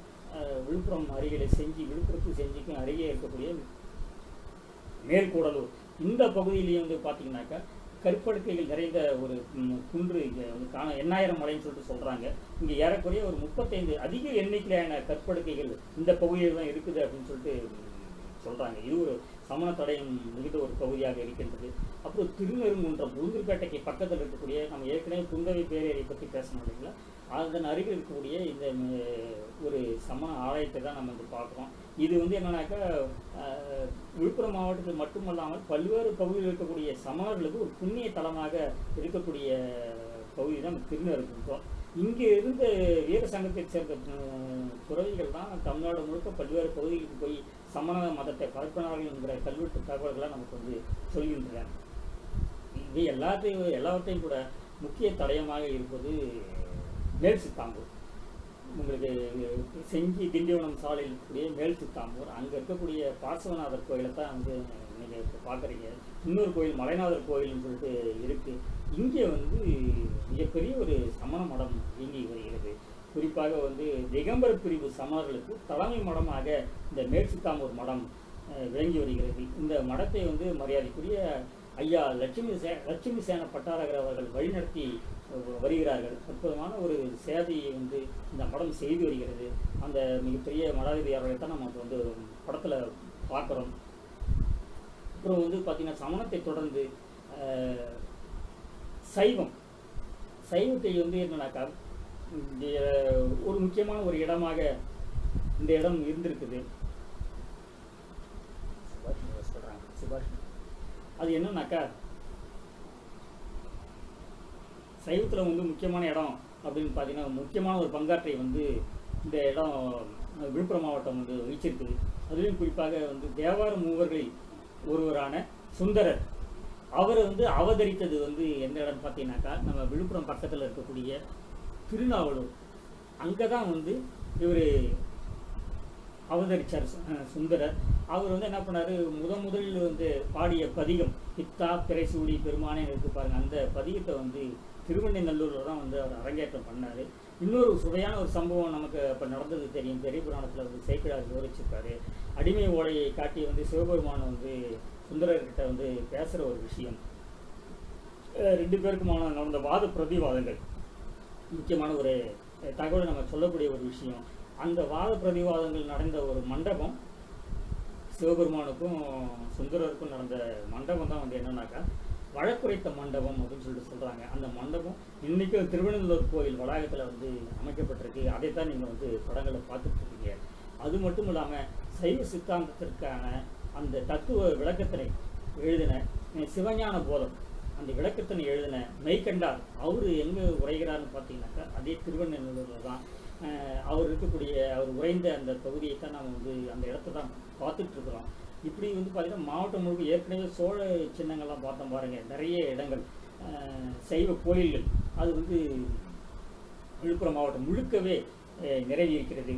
விழுப்புரம் அருகிலே விழுப்புரத்து செஞ்சிக்கும் அருகே இருக்கக்கூடிய மேல்கூடலூர் இந்த பகுதியிலேயே வந்து பார்த்தீங்கன்னாக்கா கற்படுக்கைகள் நிறைந்த ஒரு குன்று இங்கே வந்து எண்ணாயிரம் மலைன்னு சொல்லிட்டு சொல்கிறாங்க. இங்கே ஏறக்குறைய ஒரு 35 அதிக எண்ணிக்கையிலான கற்படுக்கைகள் இந்த பகுதியில் தான் இருக்குது அப்படின்னு சொல்லிட்டு சொல்கிறாங்க. இது ஒரு சமண தடயம் மிகுந்த ஒரு பகுதியாக இருக்கின்றது. அப்புறம் திருநெருங்குன்றம் உளுந்தூர்பேட்டைக்கு பக்கத்தில் இருக்கக்கூடிய நம்ம ஏற்கனவே குந்தவை பேரேரியை பற்றி பேசணும் இல்லைங்களா, அதன் அருகில் இருக்கக்கூடிய இந்த ஒரு சமண ஆலயத்தை தான் நம்ம வந்து பார்க்குறோம். இது வந்து என்னன்னாக்கா விழுப்புரம் மாவட்டத்தில் மட்டுமல்லாமல் பல்வேறு பகுதியில் இருக்கக்கூடிய சமணர்களுக்கு ஒரு புண்ணிய தலமாக இருக்கக்கூடிய பகுதி தான் திருநெருங்குன்றம். இங்கே இருந்த வீர சங்கத்தை சேர்ந்த துறவிகள் தான் தமிழ்நாடு முழுக்க பல்வேறு பகுதிகளுக்கு போய் சமண மதத்தை பரப்பினார்கள் என்கிற கல்வெட்டு தகவல்களாக நமக்கு வந்து சொல்கின்றன. இது எல்லாவற்றையும் கூட முக்கிய தடயமாக இருப்பது மேல் சித்தாம்பூர். உங்களுக்கு செஞ்சி திண்டிவனம் சாலையில் இருக்கக்கூடிய மேல் சித்தாம்பூர், அங்கே இருக்கக்கூடிய பார்சவநாதர் கோயிலை தான் வந்து நீங்கள் இப்போ பார்க்குறீங்க. இன்னொரு கோயில் மலைநாதர் கோயில்னு சொல்லிட்டு இருக்குது. இங்கே வந்து மிகப்பெரிய ஒரு சமண மடம் இயங்கி வருகிறது. குறிப்பாக வந்து திகம்பர பிரிவு சமணர்களுக்கு தலைமை மடமாக இந்த மேல் சித்தாம்பூர் மடம் விளங்கி வருகிறது. இந்த மடத்தை வந்து மரியாதைக்குரிய ஐயா லட்சுமி சேன பட்டாரகர் அவர்கள் வழிநடத்தி வருகிறார்கள். அற்புதமான ஒரு சேவையை வந்து இந்த மடம் செய்து வருகிறது. அந்த மிகப்பெரிய மடாதிபதியாரை தான் நம்ம வந்து படத்தில் பார்க்குறோம். அப்புறம் வந்து பார்த்திங்கன்னா சமணத்தை தொடர்ந்து சைவத்தை வந்து என்னன்னாக்கா ஒரு முக்கியமான ஒரு இடமாக இந்த இடம் இருந்திருக்குது. சுபாஷ் அது என்னன்னாக்கா சைவத்தில் வந்து முக்கியமான இடம் அப்படின்னு பார்த்தீங்கன்னா முக்கியமான ஒரு பங்காற்றை வந்து இந்த இடம் விழுப்புரம் மாவட்டம் வந்து வகிச்சிருக்குது. அதுலேயும் குறிப்பாக வந்து தேவார மூவர்களில் ஒருவரான சுந்தரர் அவர் வந்து அவதரித்தது வந்து எந்த இடம்னு பார்த்தீங்கன்னாக்கா நம்ம விழுப்புரம் பக்கத்தில் இருக்கக்கூடிய திருநாவலூர். அங்கே தான் வந்து இவர் அவதரித்தார் சுந்தரர். அவர் வந்து என்ன பண்ணார், முதலில் வந்து பாடிய பதிகம் பித்தா பிறைசூடி பெருமானே இருக்கு பாருங்கள், அந்த பதிகத்தை வந்து திருவெண்ணநல்லூரில் தான் வந்து அவர் அரங்கேற்றம் பண்ணார். இன்னொரு சுவையான ஒரு சம்பவம் நமக்கு இப்போ நடந்தது தெரியும். பெரிய புராணத்தில் வந்து சேக்கிழார் விவரிச்சிருக்காரு. அடிமை ஓலையை காட்டி வந்து சிவபெருமான் வந்து சுந்தரர்கிட்ட வந்து பேசுகிற ஒரு விஷயம். 2 பேருக்குமான நடந்த வாத பிரதிவாதங்கள் முக்கியமான ஒரு தகவலை நம்ம சொல்லக்கூடிய ஒரு விஷயம். அந்த வாத பிரதிவாதங்கள் நடந்த ஒரு மண்டபம் சிவபெருமானுக்கும் சுந்தரருக்கும் நடந்த மண்டபம் தான் வந்து என்னன்னாக்கா வழக்குரைத்த மண்டபம் அப்படின்னு சொல்லிட்டு சொல்கிறாங்க. அந்த மண்டபம் இன்றைக்கி திருவண்ணூர் கோயில் வளாகத்தில் வந்து அமைக்கப்பட்டிருக்கு. அதைத்தான் நீங்கள் வந்து படங்களை பார்த்துட்ருக்கீங்க. அது மட்டும் இல்லாமல் சைவ சித்தாந்தத்திற்கான அந்த தத்துவ விளக்கத்தினை எழுதின சிவஞான போதம், அந்த விளக்கத்தினை எழுதின மெய்கண்டார் அவர் எங்கே உரைகிறார்னு பார்த்தீங்கன்னாக்கா அதே திருவண்ணூரில் தான். அவர் உரைந்த அந்த பகுதியை தான் நம்ம வந்து அந்த இடத்த தான் பார்த்துட்ருக்குறோம். இப்படி வந்து பார்த்திங்கன்னா மாவட்டம் முழுக்க ஏற்கனவே சோழ சின்னங்கள்லாம் பார்த்தோம் பாருங்கள், நிறைய இடங்கள் சைவ கோயில்கள் அது வந்து விழுப்புரம் மாவட்டம் முழுக்கவே நிறைவேறிக்கிறது.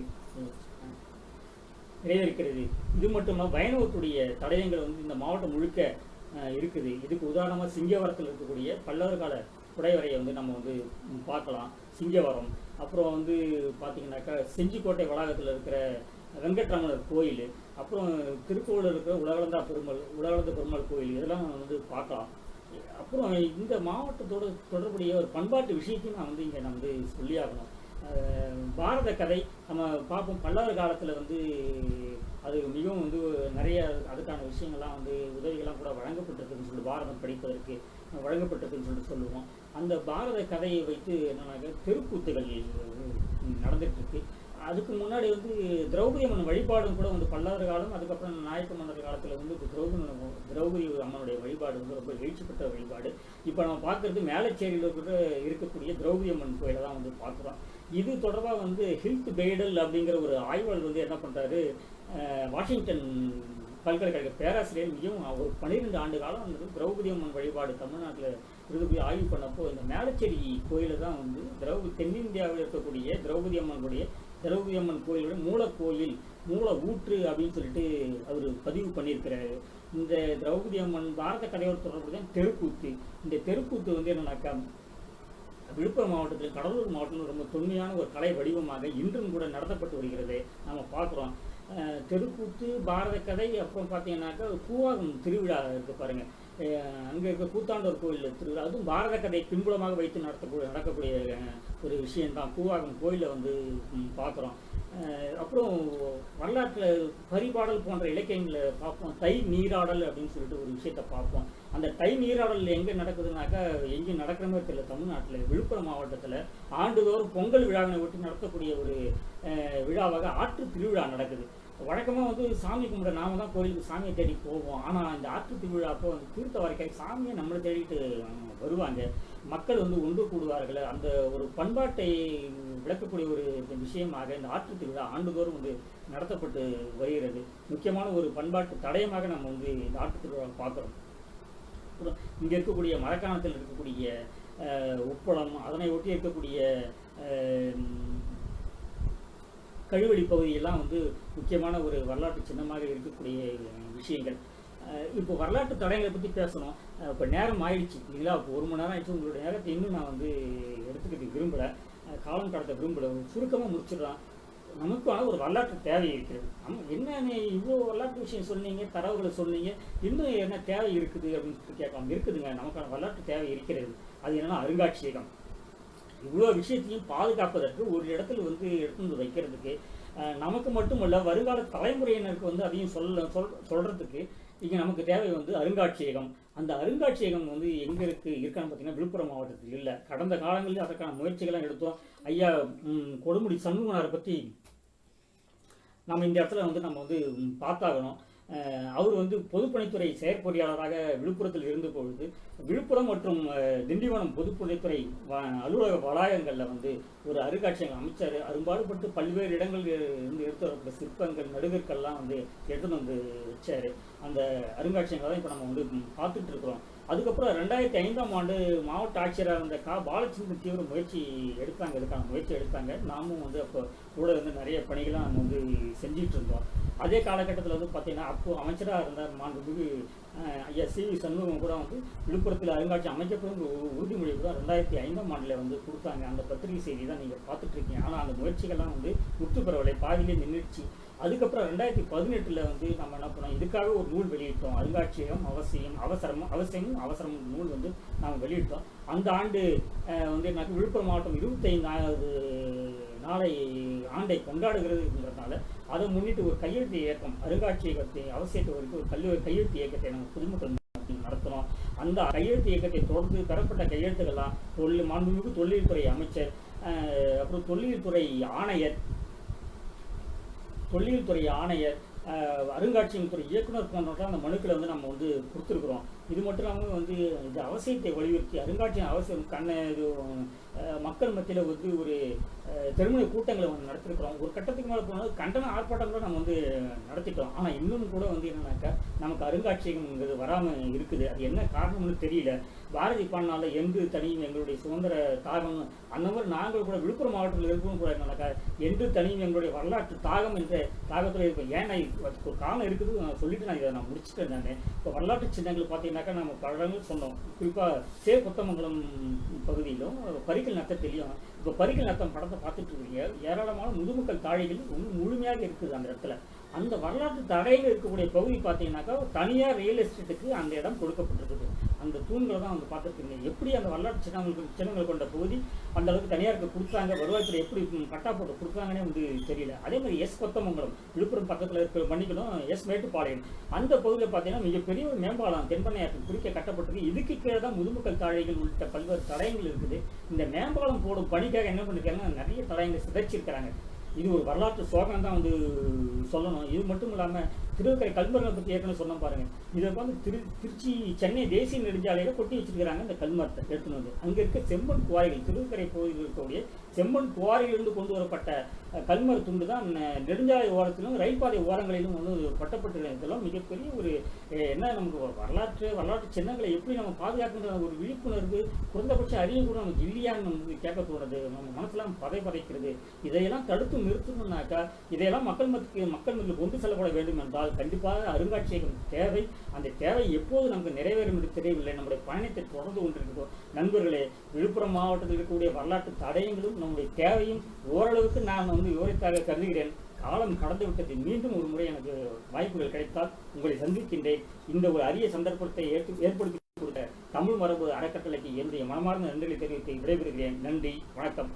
இது மட்டும் இல்லாமல் வைணவத்துடைய தடயங்கள் வந்து இந்த மாவட்டம் முழுக்க இருக்குது. இதுக்கு உதாரணமாக சிங்கவரத்தில் இருக்கக்கூடிய பல்லவர் கால குடைவரையை வந்து நம்ம வந்து பார்க்கலாம். சிங்கவரம், அப்புறம் வந்து பார்த்திங்கனாக்கா செஞ்சிக்கோட்டை வளாகத்தில் இருக்கிற வெங்கட்ரமணர் கோயில், அப்புறம் திருக்கோவிலூர் இருக்கிற உலகளந்த பெருமாள் கோயில், இதெல்லாம் நம்ம வந்து பார்க்கலாம். அப்புறம் இந்த மாவட்டத்தோடு தொடர்புடைய ஒரு பண்பாட்டு விஷயத்தையும் நான் வந்து இங்கே நான் வந்து சொல்லியாகணும். பாரத கதை நம்ம பார்ப்போம். பல்லவர் காலத்தில் வந்து அது மிகவும் வந்து நிறைய அதுக்கான விஷயங்கள்லாம் வந்து உதவிகள்லாம் கூட வழங்கப்பட்டிருக்குன்னு சொல்லிட்டு பாரதம் படிப்பதற்கு வழங்கப்பட்டிருக்குன்னு சொல்லிட்டு சொல்லுவோம். அந்த பாரத கதையை வைத்து என்னன்னாக்க தெருக்கூத்துகள் நடந்துகிட்ருக்கு. அதுக்கு முன்னாடி வந்து திரௌபதி அம்மன் வழிபாடும் கூட வந்து பல்லவர் காலம், அதுக்கப்புறம் நாயக்க மன்னர் காலத்தில் வந்து திரௌபதி அம்மனுடைய வழிபாடு வந்து ரொம்ப எழுச்சி பெற்ற வழிபாடு. இப்போ நம்ம பார்க்குறது மேலச்சேரியில் கூட இருக்கக்கூடிய திரௌபதி அம்மன் கோயிலை தான் வந்து பார்க்குறோம். இது தொடர்பாக வந்து ஹில்த் பெய்டல் அப்படிங்கிற ஒரு ஆய்வாளர் வந்து என்ன பண்ணுறாரு, வாஷிங்டன் பல்கலைக்கழக பேராசிரியர் மிகவும் ஒரு 12 ஆண்டு காலம் வந்து திரௌபதி அம்மன் வழிபாடு தமிழ்நாட்டில் இருந்து போய் ஆய்வு பண்ணப்போ இந்த மேலச்சேரி கோயிலில் தான் வந்து தென்னிந்தியாவில் இருக்கக்கூடிய திரௌபதி அம்மன் கோயிலோட மூலக்கோயில் மூல ஊற்று அப்படின்னு சொல்லிட்டு அவர் பதிவு பண்ணியிருக்கிறாரு. இந்த திரௌபதி அம்மன் பாரத கதையோடு தொடர்பு தான் தெருக்கூத்து. இந்த தெருக்கூத்து வந்து என்னன்னாக்கா விழுப்புரம் மாவட்டத்தில் கடலூர் மாவட்டத்தில் ரொம்ப தொன்மையான ஒரு கலை வடிவமாக இன்றும் கூட நடத்தப்பட்டு வருகிறது. நம்ம பார்க்குறோம். தெருக்கூத்து, பாரத கதை, அப்புறம் பார்த்தீங்கன்னாக்கா கூவாகம் திருவிழா இருக்குது பாருங்கள். அங்கே இருக்க கூத்தாண்டவர் கோயில் திருவிழா, அதுவும் பாரத கதை பின்புலமாக வைத்து நடக்கக்கூடிய ஒரு விஷயம்தான் கூவாகம் கோயிலில் வந்து பார்க்குறோம். அப்புறம் வரலாற்றில் பரிபாடல் போன்ற இலக்கியங்களை பார்ப்போம். தை நீராடல் அப்படின்னு சொல்லிட்டு ஒரு விஷயத்தை பார்ப்போம். அந்த தை நீராடல் எங்கே நடக்குதுனாக்கா எங்கேயும் நடக்கிற மாதிரி தெரியல. தமிழ்நாட்டில் விழுப்புரம் மாவட்டத்தில் ஆண்டுதோறும் பொங்கல் விழாவினை ஒட்டி நடத்தக்கூடிய ஒரு விழாவாக ஆற்று திருவிழா நடக்குது. வழக்கமாக வந்து சாமி கும்பிட நாம தான் கோயிலுக்கு சாமியை தேடி போவோம். ஆனால் இந்த ஆற்று திருவிழா அப்போ வந்து தீர்த்த வரைக்காய் சாமியை நம்மளை தேடிட்டு வருவாங்க. மக்கள் வந்து ஒன்று கூடுவார்கள். அந்த ஒரு பண்பாட்டை விளக்கக்கூடிய ஒரு விஷயமாக இந்த ஆற்று திருவிழா ஆண்டுதோறும் வந்து நடத்தப்பட்டு வருகிறது. முக்கியமான ஒரு பண்பாட்டு தடயமாக நம்ம வந்து இந்த ஆற்று திருவிழா பார்க்குறோம். அப்புறம் இங்கே இருக்கக்கூடிய மரக்காணத்தில் இருக்கக்கூடிய உப்பளம், அதனை ஒட்டி இருக்கக்கூடிய கழிவடி பகுதியெல்லாம் வந்து முக்கியமான ஒரு வரலாற்று சின்னமாக இருக்கக்கூடிய விஷயங்கள். இப்போ வரலாற்று தடயங்களை பற்றி பேசணும். இப்போ நேரம் ஆயிடுச்சு இல்லைங்களா? இப்போ 1 மணி நேரம் ஆயிடுச்சு. உங்களுடைய நேரத்தை இன்னும் நான் வந்து எடுத்துக்கிட்டு விரும்பலை, காலம் கடத்த விரும்பலை. சுருக்கமாக முடிச்சிடலாம். நமக்கான ஒரு வரலாற்று தேவை இருக்கிறது. நம்ம என்னென்ன இவ்வளோ வரலாற்று விஷயம் சொன்னீங்க, தரவுகளை சொன்னீங்க, இன்னும் என்ன தேவை இருக்குது அப்படின்னு சொல்லிட்டு கேட்கலாம். இருக்குதுங்க, நமக்கான வரலாற்று தேவை இருக்கிறது. அது என்னென்னா அருங்காட்சியகம். இவ்வளோ விஷயத்தையும் பாதுகாப்பதற்கு ஒரு இடத்துல வந்து எடுத்து வந்து வைக்கிறதுக்கு, நமக்கு மட்டுமல்ல வருங்கால தலைமுறையினருக்கு வந்து அதையும் சொல்கிறதுக்கு இங்கே நமக்கு தேவை வந்து அருங்காட்சியகம். அந்த அருங்காட்சியகம் வந்து எங்கே இருக்கான்னு பார்த்தீங்கன்னா விழுப்புரம் மாவட்டத்தில் இல்லை. கடந்த காலங்களில் அதற்கான முயற்சிகள்லாம் எடுத்தோம். ஐயா கொடுமுடி சண்முகனாரை பற்றி நம்ம இந்த இடத்துல வந்து நம்ம வந்து பார்த்தாகணும். அவர் வந்து பொதுப்பணித்துறை செயற்பொறியாளராக விழுப்புரத்தில் இருந்த பொழுது விழுப்புரம் மற்றும் திண்டிவனம் பொதுப்பணித்துறை அலுவலக வளாகங்களில் வந்து ஒரு அருங்காட்சியகம் அமைச்சார். அரும்பாடுபட்டு பல்வேறு இடங்களில் இருந்து எடுத்து வரக்கூடிய சிற்பங்கள், நடுகர்கள்லாம் வந்து எடுத்துன்னு வந்து வச்சார். அந்த அருங்காட்சியங்களை தான் இப்போ நம்ம வந்து பார்த்துட்டு இருக்கிறோம். அதுக்கப்புறம் 2005ஆம் ஆண்டு மாவட்ட ஆட்சியராக இருந்த பாலச்சந்திரன் தீவிர முயற்சி எடுத்தாங்க. இதுக்கான முயற்சி எடுத்தாங்க. நாமும் வந்து அப்போ கூட வந்து நிறைய பணிகள்லாம் நம்ம வந்து செஞ்சிட்டு இருந்தோம். அதே காலகட்டத்தில் வந்து பார்த்தீங்கன்னா அப்போ அமைச்சராக இருந்தார் மாண்புமிகு ஐயா சி.வி. சண்முகம் கூட வந்து விழுப்புரத்தில் அருங்காட்சியகம் அமைக்கப்படும் உறுதிமொழி கூட 2005ஆம் ஆண்டில் வந்து கொடுத்தாங்க. அந்த பத்திரிகை செய்தி தான் நீங்கள் பார்த்துட்ருக்கீங்க. ஆனால் அந்த முயற்சிகள்லாம் வந்து முற்று பெறவில்லை, பாதியிலே நின்றுச்சு. அதுக்கப்புறம் 2018 வந்து நம்ம என்ன பண்ணோம், இதுக்காக ஒரு நூல் வெளியிட்டோம். அருங்காட்சியகம் அவசியமும் நூல் வந்து நாம் வெளியிட்டோம். அந்த ஆண்டு வந்து எனக்கு விழுப்புரம் மாவட்டம் 25வது ஆண்டை கொண்டாடுகிறதுங்கிறதுனால அதை முன்னிட்டு ஒரு கையெழுத்து இயக்கம், அருங்காட்சியகத்தை அவசியத்தை வரைக்கும் ஒரு கையெழுத்து இயக்கத்தை நம்ம பொதுமக்கள் நடத்துகிறோம். அந்த கையெழுத்து இயக்கத்தை தொடர்ந்து பெறப்பட்ட கையெழுத்துக்கள்லாம் மாண்புமிகு தொழில்துறை அமைச்சர், அப்புறம் தொழில்துறை ஆணையர், அருங்காட்சியகத்துறை இயக்குனர் போன்றவற்றால் அந்த மனுக்களை வந்து நம்ம வந்து கொடுத்துருக்குறோம். இது மட்டும் இல்லாமல் வந்து இந்த அவசியத்தை வலியுறுத்தி அருங்காட்சியகம் அவசியம் மக்கள் மத்தியில் வந்து ஒரு தெருமுனை கூட்டங்களை வந்து நடத்திருக்கிறோம். ஒரு கட்டத்துக்கு மேலே போனது கண்டன ஆர்ப்பாட்டம் கூட நம்ம வந்து நடத்திட்டோம். ஆனால் இன்னும் கூட வந்து என்னன்னாக்கா நமக்கு அருங்காட்சியகம்ங்கிறது வராமல் இருக்குது. அது என்ன காரணம்னு தெரியல. பாரதி பாடினால என்று தனியும் எங்களுடைய சுதந்திர தாகம் அந்த மாதிரி நாங்கள் கூட விழுப்புரம் மாவட்டத்தில் இருக்கவும் கூட என்னன்னாக்கா என்று தனியும் எங்களுடைய வரலாற்று தாகம் என்ற தாகத்தில் இருக்கும். ஏன்னா ஒரு காலம் இருக்குது சொல்லிட்டு நான் இதை நான் முடிச்சுட்டேன். நான் இப்போ வரலாற்று சின்னங்கள் பார்த்தீங்கன்னாக்கா நம்ம பல இடங்கள் சொன்னோம். குறிப்பாக கொத்தமங்கலம் பகுதியிலும் பரிக்கல் நத்தத்திலையும் இப்போ பரிக்கல் நத்தம் படத்தை பார்த்துட்டு இருக்கீங்க. ஏராளமான முதுமக்கள் தாழிகள் முழுமையாக இருக்குது அந்த இடத்துல. அந்த வரலாற்று தடையில் இருக்கக்கூடிய பகுதி பார்த்தீங்கன்னாக்கா தனியார் ரியல் எஸ்டேட்டுக்கு அந்த இடம் கொடுக்கப்பட்டிருக்குது. அந்த தூண்களை தான் வந்து பார்த்துருக்கீங்க. எப்படி அந்த வரலாற்று சின்னங்கள் கொண்ட பகுதி அந்த அளவுக்கு தனியாருக்கு கொடுத்தாங்க, வருவாய்த்துறை எப்படி பட்டா போட்டு கொடுத்தாங்கன்னே வந்து தெரியல. அதே மாதிரி கொத்தமங்கலம் விழுப்புரம் பக்கத்தில் இருக்கிற மன்னிக்கணும் மேட்டுப்பாளையம் அந்த பகுதியில் பார்த்தீங்கன்னா மிகப்பெரிய ஒரு மேம்பாலம் தென்பண்ணையாற்றுக்கு குறிக்க கட்டப்பட்டிருக்கு. இதுக்கு கீழே தான் முதுமக்கள் தாழிகள் உள்ளிட்ட பல்வேறு தடயங்கள் இருக்குது. இந்த மேம்பாலம் போடும் பணிக்காக என்ன பண்ணிருக்காங்கன்னா நிறைய தடயங்களை சிதைச்சிருக்கிறாங்க. இது ஒரு வரலாற்று சோகம் தான் வந்து சொல்லணும். இது மட்டும் இல்லாமல் திருவக்கரை கல்மரங்களை பற்றி ஏற்கனவே சொன்ன பாருங்க. இதை வந்து திருச்சி சென்னை தேசிய நெடுஞ்சாலையில் கொட்டி வச்சிருக்கிறாங்க. இந்த கல்மரத்தை எடுத்துன்னு வந்து அங்கே இருக்க செம்மண் குவாரிகள், திருவக்கரை பகுதியில் இருக்கக்கூடிய செம்மண் குவாரியிலிருந்து கொண்டு வரப்பட்ட கல்மர துண்டு தான் நெடுஞ்சாலை ஓரத்திலும் ரயில் பாதை ஓரங்களிலும் வந்து பட்டப்பட்டு. இதெல்லாம் மிகப்பெரிய ஒரு என்ன, நமக்கு வரலாற்று சின்னங்களை எப்படி நம்ம பாதுகாக்கின்ற ஒரு விழிப்புணர்வு குறைந்தபட்ச அறிவு கூட நமக்கு இல்லையான்னு நமக்கு கேட்க தோணுது. நம்ம மனசுலாம் பதைக்கிறது. இதையெல்லாம் தடுத்து நிறுத்தணும்னாக்கா இதையெல்லாம் மக்கள் மத்தியில் கொண்டு செல்லப்பட வேண்டும் என்றால் கண்டிப்பாக அருங்காட்சியகம் தேவை. அந்த தேவை எப்போது நமக்கு நிறைவேறும் என்று தெரியவில்லை. நம்முடைய பயணத்தை தொடர்ந்து கொண்டிருக்கிறோம். நண்பர்களே, விழுப்புரம் மாவட்டத்தில் இருக்கக்கூடிய வரலாற்று தடயங்களும் நம்முடைய தேவையும் ஓரளவுக்கு நான் வந்து விவரித்தாக கருதுகிறேன். காலம் கடந்து விட்டது. மீண்டும் ஒரு முறை எனக்கு வாய்ப்புகள் கிடைத்தால் உங்களை சந்திக்கின்றேன். இந்த ஒரு அரிய சந்தர்ப்பத்தை ஏற்படுத்தி கொடுத்த தமிழ் மரபு அறக்கட்டளைக்கு என்னுடைய மனமார்ந்த நன்றிகளை தெரிவித்து விடைபெறுகிறேன். நன்றி, வணக்கம்.